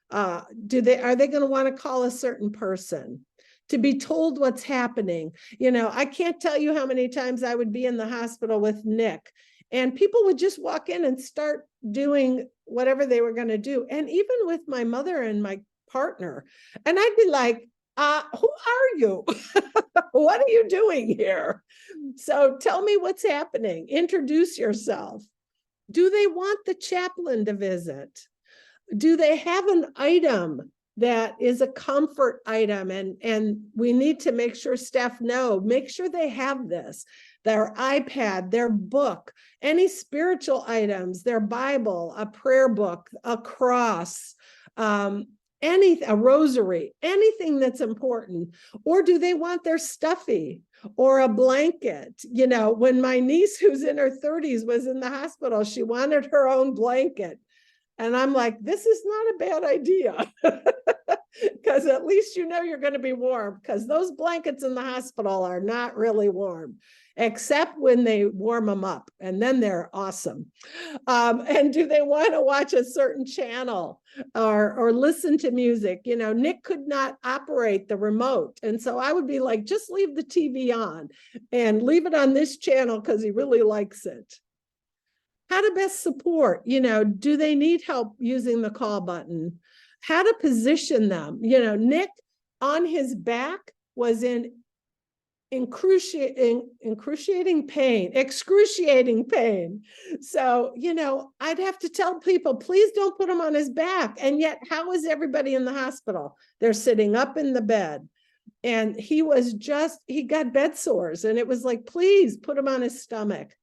Speaker 1: Are they going to want to call a certain person? To be told what's happening? I can't tell you how many times I would be in the hospital with Nick, and people would just walk in and start doing whatever they were going to do. And even with my mother and my partner, and I'd be like, who are you? What are you doing here? So tell me what's happening. Introduce yourself. Do they want the chaplain to visit? Do they have an item that is a comfort item? And we need to make sure staff make sure they have this, their iPad, their book, any spiritual items, their Bible, a prayer book, a cross, a rosary, anything that's important. Or do they want their stuffy or a blanket? When my niece, who's in her 30s, was in the hospital, she wanted her own blanket. And I'm like, this is not a bad idea, because at least you're going to be warm, because those blankets in the hospital are not really warm, except when they warm them up, and then they're awesome. And do they want to watch a certain channel or listen to music? Nick could not operate the remote. And so I would be like, just leave the TV on and leave it on this channel because he really likes it. How to best support, do they need help using the call button? How to position them? Nick on his back was in excruciating pain. So, I'd have to tell people, please don't put him on his back. And yet, how is everybody in the hospital? They're sitting up in the bed. And he got bed sores. And it was like, please put him on his stomach.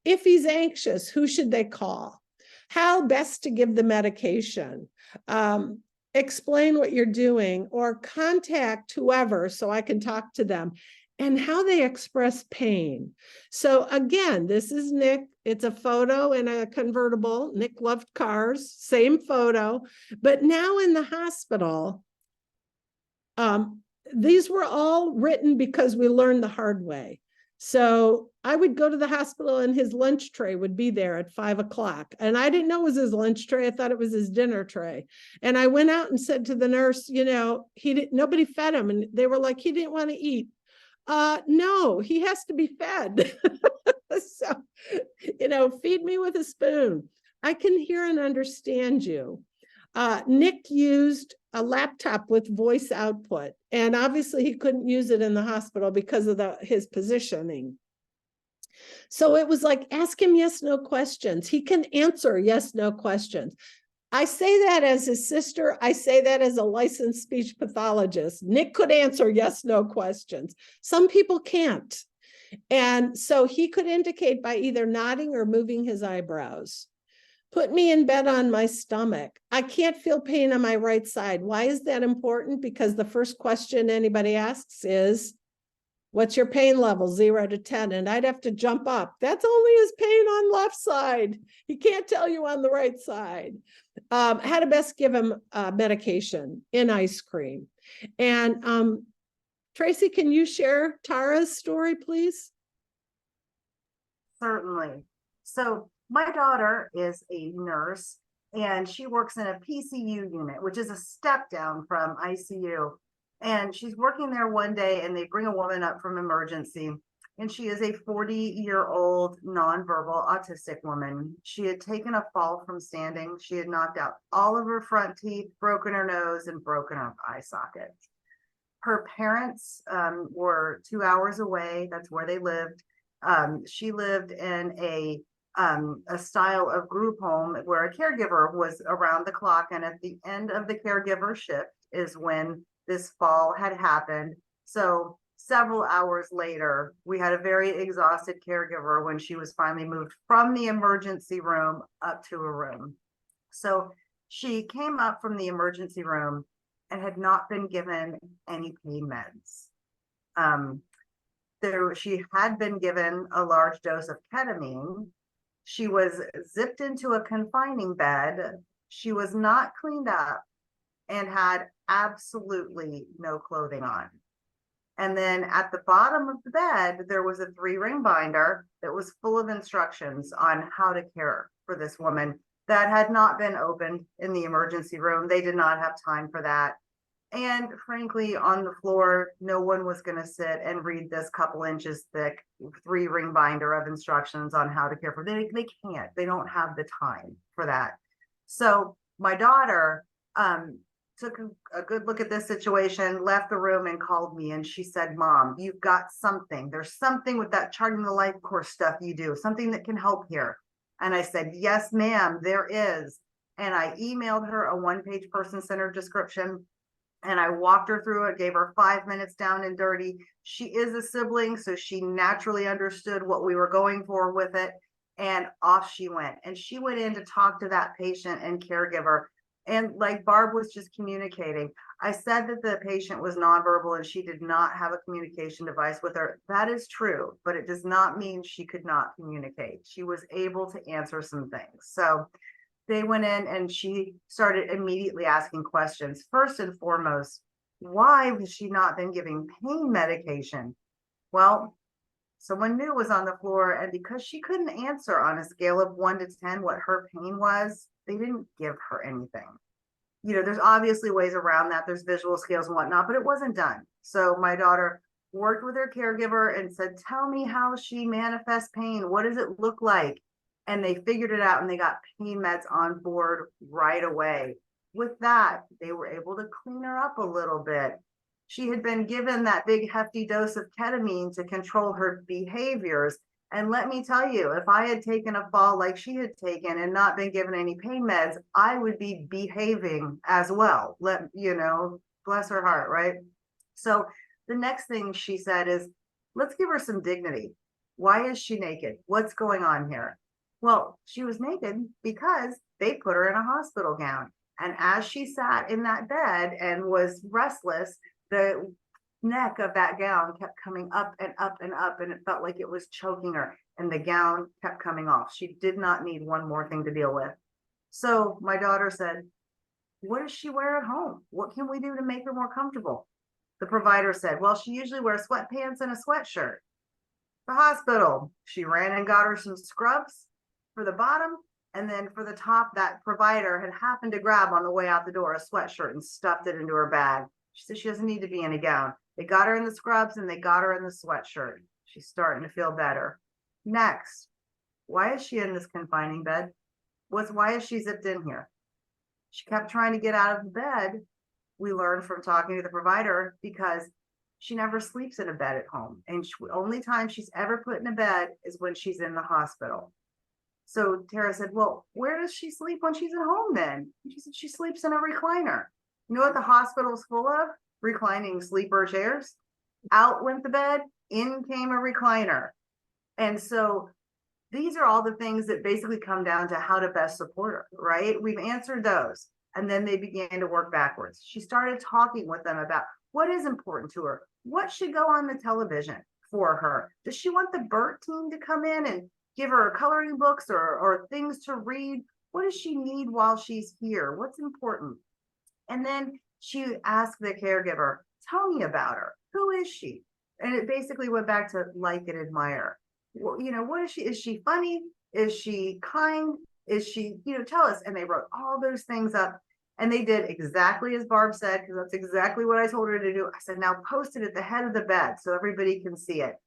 Speaker 1: If he's anxious, who should they call? How best to give the medication? Explain what you're doing, or contact whoever so I can talk to them, and how they express pain. So again, this is Nick. It's a photo in a convertible. Nick loved cars, same photo. But now in the hospital, these were all written because we learned the hard way. So I would go to the hospital and his lunch tray would be there at 5 o'clock. And I didn't know it was his lunch tray. I thought it was his dinner tray. And I went out and said to the nurse, nobody fed him. And they were like, he didn't want to eat. No, he has to be fed. So, feed me with a spoon. I can hear and understand you. Nick used a laptop with voice output, and obviously he couldn't use it in the hospital because of his positioning. So it was like, ask him yes, no questions. He can answer yes, no questions. I say that as his sister. I say that as a licensed speech pathologist. Nick could answer yes, no questions. Some people can't. And so he could indicate by either nodding or moving his eyebrows. Put me in bed on my stomach. I can't feel pain on my right side. Why is that important? Because the first question anybody asks is, what's your pain level, 0 to 10? And I'd have to jump up. That's only his pain on left side. He can't tell you on the right side. How to best give him medication in ice cream. And Tracy, can you share Tara's story, please?
Speaker 2: Certainly. So my daughter is a nurse, and she works in a PCU unit, which is a step down from ICU. And she's working there one day, and they bring a woman up from emergency, and she is a 40-year-old nonverbal autistic woman. She had taken a fall from standing. She had knocked out all of her front teeth, broken her nose, and broken her eye socket. Her parents were 2 hours away. That's where they lived. She lived in a style of group home where a caregiver was around the clock. And at the end of the caregiver shift is when this fall had happened. So several hours later, we had a very exhausted caregiver when she was finally moved from the emergency room up to a room. So she came up from the emergency room and had not been given any pain meds. She had been given a large dose of ketamine. She was zipped into a confining bed. She was not cleaned up. and had absolutely no clothing on. And then at the bottom of the bed, there was a 3-ring binder that was full of instructions on how to care for this woman that had not been opened in the emergency room. They did not have time for that. And frankly, on the floor, no one was going to sit and read this couple inches thick 3-ring binder of instructions on how to care for. They can't. They don't have the time for that. So my daughter took a good look at this situation, left the room, and called me. And she said, "Mom, you've got something. There's something with that charting the life course stuff you do, something that can help here." And I said, "Yes, ma'am, there is." And I emailed her a 1-page person-centered description. And I walked her through it, gave her 5 minutes down and dirty. She is a sibling, so she naturally understood what we were going for with it. And off she went. And she went in to talk to that patient and caregiver. And like Barb was just communicating, I said that the patient was nonverbal and she did not have a communication device with her. That is true, but it does not mean she could not communicate. She was able to answer some things. So they went in and she started immediately asking questions. First and foremost, why has she not been giving pain medication? Well, someone new was on the floor, and because she couldn't answer on a scale of 1 to 10 what her pain was, they didn't give her anything. There's obviously ways around that. There's visual scales and whatnot, but it wasn't done. So my daughter worked with her caregiver and said, "Tell me how she manifests pain. What does it look like?" And they figured it out, and they got pain meds on board right away. With that, they were able to clean her up a little bit. She had been given that big hefty dose of ketamine to control her behaviors. And let me tell you, if I had taken a fall like she had taken and not been given any pain meds, I would be behaving as well. Bless her heart, right? So the next thing she said is, let's give her some dignity. Why is she naked? What's going on here? Well, she was naked because they put her in a hospital gown. And as she sat in that bed and was restless, the neck of that gown kept coming up and up and up, and it felt like it was choking her, and the gown kept coming off. She did not need one more thing to deal with. So my daughter said, "What does she wear at home? What can we do to make her more comfortable?" The provider said, "Well, she usually wears sweatpants and a sweatshirt." The hospital, she ran and got her some scrubs for the bottom, and then for the top, that provider had happened to grab on the way out the door a sweatshirt and stuffed it into her bag. She said she doesn't need to be in a gown. They got her in the scrubs and they got her in the sweatshirt. She's starting to feel better. Next, why is she in this confining bed? Why is she zipped in here? She kept trying to get out of the bed. We learned from talking to the provider, because she never sleeps in a bed at home. And the only time she's ever put in a bed is when she's in the hospital. So Tara said, "Well, where does she sleep when she's at home then?" She said she sleeps in a recliner. You know what the hospital's full of? Reclining sleeper chairs. Out went the bed, in came a recliner. And so these are all the things that basically come down to how to best support her, right? We've answered those. And then they began to work backwards. She started talking with them about what is important to her. What should go on the television for her? Does she want the BERT team to come in and give her coloring books or things to read? What does she need while she's here? What's important? And then she asked the caregiver, "Tell me about her. Who is she?" And it basically went back to like and admire. Well, what is she? Is she funny? Is she kind? Is she, tell us. And they wrote all those things up, and they did exactly as Barb said, because that's exactly what I told her to do. I said, "Now post it at the head of the bed so everybody can see it."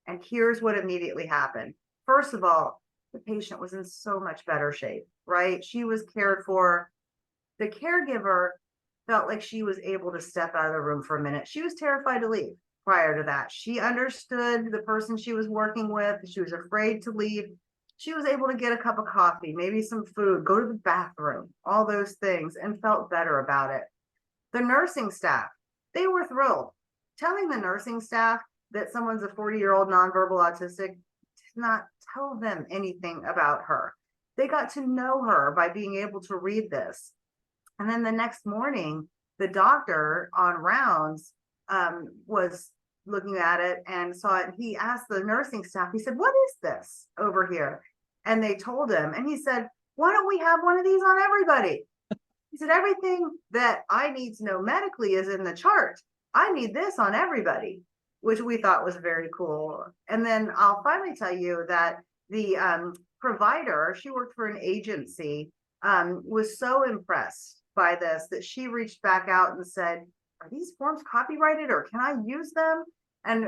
Speaker 2: And here's what immediately happened. First of all, the patient was in so much better shape, right? She was cared for. The caregiver felt like she was able to step out of the room for a minute. She was terrified to leave prior to that. She understood the person she was working with. She was afraid to leave. She was able to get a cup of coffee, maybe some food, go to the bathroom, all those things, and felt better about it. The nursing staff, they were thrilled. Telling the nursing staff that someone's a 40-year-old nonverbal autistic did not tell them anything about her. They got to know her by being able to read this. And then the next morning, the doctor on rounds was looking at it and saw it. He asked the nursing staff, he said, "What is this over here?" And they told him, and he said, "Why don't we have one of these on everybody?" He said, everything that I need to know medically is in the chart. I need this on everybody, which we thought was very cool. And then I'll finally tell you that the provider, she worked for an agency, was so impressed by this that she reached back out and said, are these forms copyrighted or can I use them? And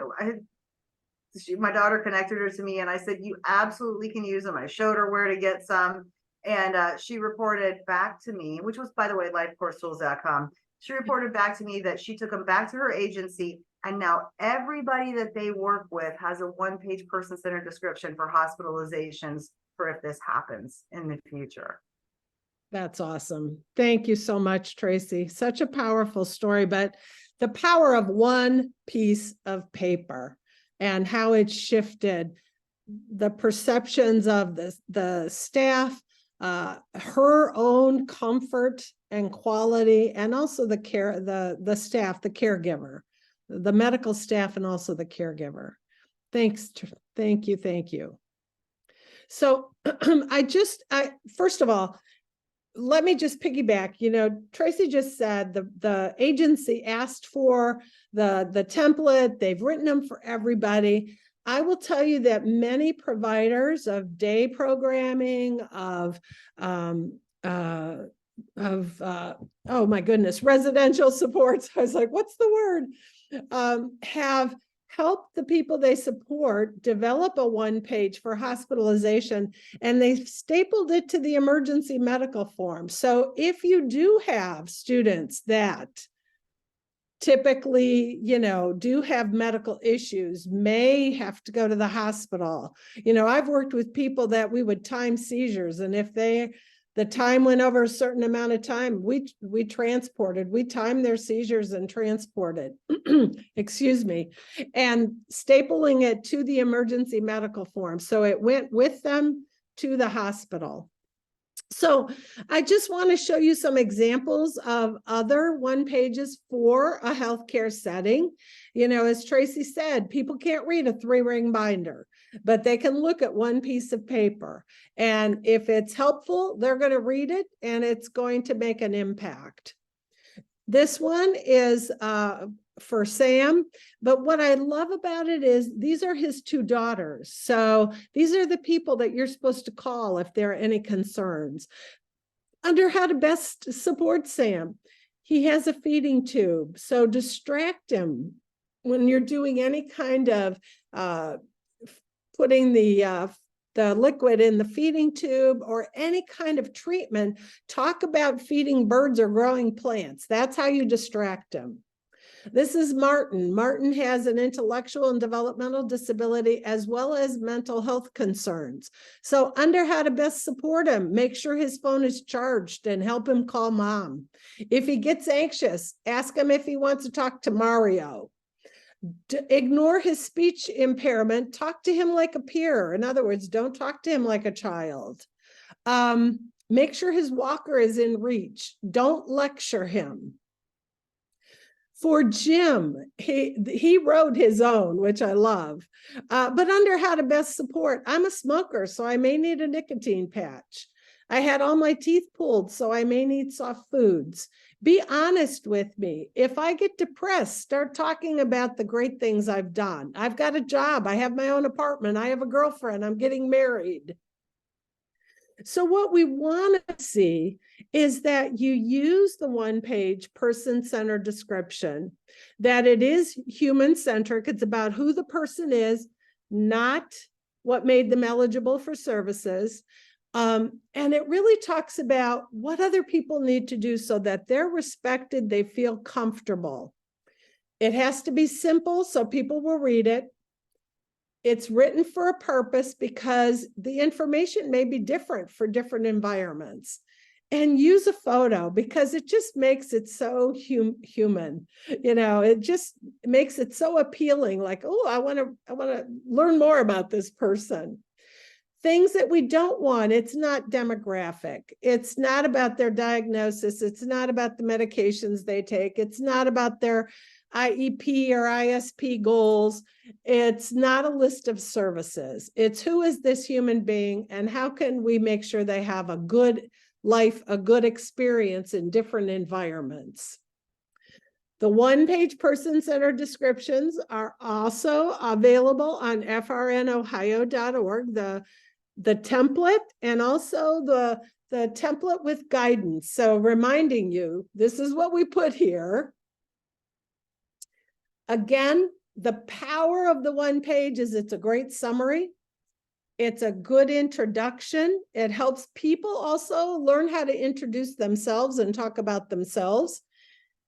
Speaker 2: my daughter connected her to me and I said, you absolutely can use them. I showed her where to get some. And she reported back to me, which was, by the way, lifecoursestools.com. She reported back to me that she took them back to her agency. And now everybody that they work with has a one-page person-centered description for hospitalizations for if this happens in the future.
Speaker 1: That's awesome. Thank you so much, Tracy. Such a powerful story, but the power of one piece of paper and how it shifted the perceptions of the staff, her own comfort and quality, and also the care, the staff, the caregiver, the medical staff, and also the caregiver. Thanks. Thank you. Thank you. So first of all, let me just piggyback. You know, Tracy just said the agency asked for the template. They've written them for everybody. I will tell you that many providers of day programming, of oh my goodness, residential supports. I was like, what's the word? Have helped the people they support develop a one-page for hospitalization, and they've stapled it to the emergency medical form. So if you do have students that typically, you know, do have medical issues, may have to go to the hospital. You know, I've worked with people that we would time seizures, and if the time went over a certain amount of time, we timed their seizures and transported, excuse me, and stapling it to the emergency medical form. So it went with them to the hospital. So I just want to show you some examples of other one pages for a healthcare setting. You know, as Tracy said, people can't read a 3-ring binder, but they can look at one piece of paper. And if it's helpful, they're going to read it and it's going to make an impact. This one is for Sam, but what I love about it is these are his 2 daughters. So these are the people that you're supposed to call if there are any concerns. Under how to best support Sam, he has a feeding tube, so distract him when you're doing any kind of putting the liquid in the feeding tube or any kind of treatment. Talk about feeding birds or growing plants. That's how you distract him. This is Martin. Martin has an intellectual and developmental disability as well as mental health concerns. So under how to best support him, make sure his phone is charged and help him call mom. If he gets anxious, ask him if he wants to talk to Mario. Ignore his speech impairment. Talk to him like a peer. In other words, don't talk to him like a child. Make sure his walker is in reach. Don't lecture him. For Jim, he wrote his own, which I love. But under how to best support, I'm a smoker, so I may need a nicotine patch. I had all my teeth pulled, so I may need soft foods. Be honest with me. If I get depressed, start talking about the great things I've done. I've got a job. I have my own apartment. I have a girlfriend. I'm getting married. So what we want to see is that you use the one-page person-centered description, that it is human-centric. It's about who the person is, not what made them eligible for services. And it really talks about what other people need to do so that they're respected, they feel comfortable. It has to be simple so people will read it. It's written for a purpose because the information may be different for different environments. And use a photo because it just makes it so human. You know, it just makes it so appealing, like, oh, I want to learn more about this person. Things that we don't want, it's not demographic. It's not about their diagnosis. It's not about the medications they take. It's not about their IEP or ISP goals. It's not a list of services. It's who is this human being and how can we make sure they have a good life a good experience in different environments. The one-page person-centered descriptions are also available on frnohio.org, the template, and also the template with guidance. So reminding you, this is what we put here. Again, the power of the one page is it's a great summary. It's a good introduction. It helps people also learn how to introduce themselves and talk about themselves.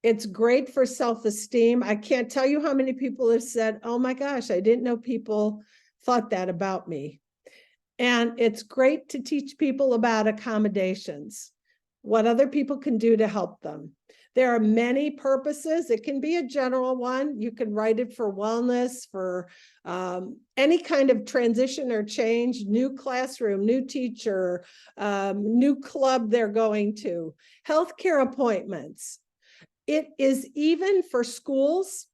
Speaker 1: It's great for self-esteem. I can't tell you how many people have said, oh my gosh, I didn't know people thought that about me. And it's great to teach people about accommodations, what other people can do to help them. There are many purposes. It can be a general one. You can write it for wellness, for any kind of transition or change, new classroom, new teacher, new club they're going to, healthcare appointments. It is even for schools.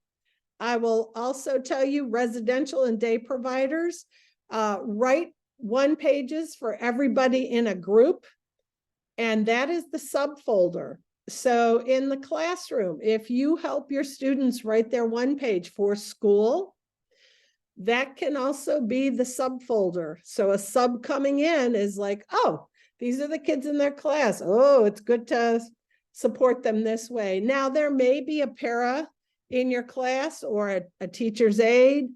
Speaker 1: I will also tell you residential and day providers, write one pages for everybody in a group. And that is the subfolder. So in the classroom, if you help your students write their one page for school, that can also be the subfolder. So a sub coming in is like, oh, these are the kids in their class. Oh, it's good to support them this way. Now, there may be a para in your class or a teacher's aide,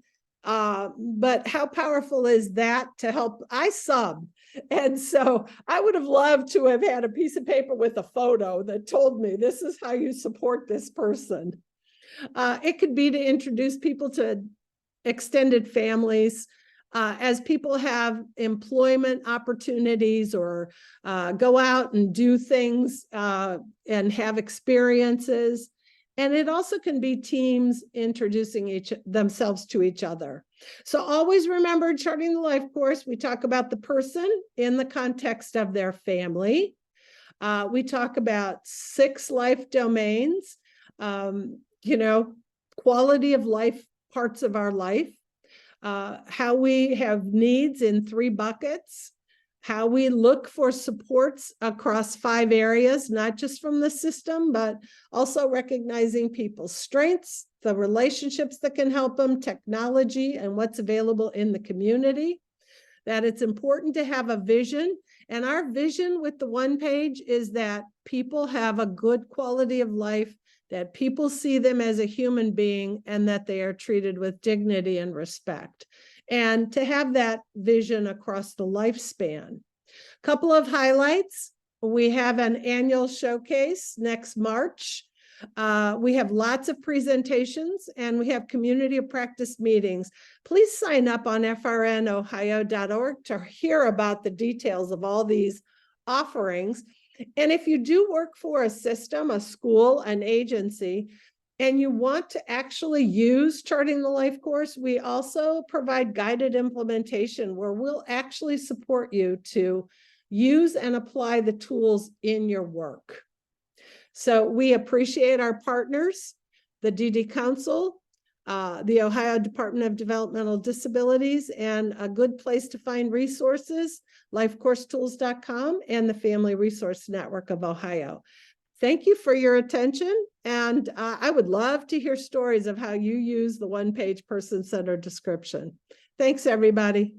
Speaker 1: but how powerful is that to help? I sub. And so I would have loved to have had a piece of paper with a photo that told me this is how you support this person. It could be to introduce people to extended families. As people have employment opportunities or go out and do things and have experiences. And it also can be teams introducing themselves to each other. So always remember, Charting the Life course, we talk about the person in the context of their family. We talk about 6 life domains, quality of life, parts of our life, how we have needs in 3 buckets, how we look for supports across 5 areas, not just from the system, but also recognizing people's strengths, the relationships that can help them, technology, and what's available in the community, that it's important to have a vision. And our vision with the one page is that people have a good quality of life, that people see them as a human being, and that they are treated with dignity and respect. And to have that vision across the lifespan. Couple of highlights. We have an annual showcase next March. We have lots of presentations and we have community of practice meetings. Please sign up on frnohio.org to hear about the details of all these offerings. And if you do work for a system, a school, an agency, and you want to actually use Charting the Life course, we also provide guided implementation where we'll actually support you to use and apply the tools in your work. So we appreciate our partners, the DD Council, the Ohio Department of Developmental Disabilities, and a good place to find resources, lifecoursetools.com, and the Family Resource Network of Ohio. Thank you for your attention. And I would love to hear stories of how you use the one-page person-centered description. Thanks, everybody.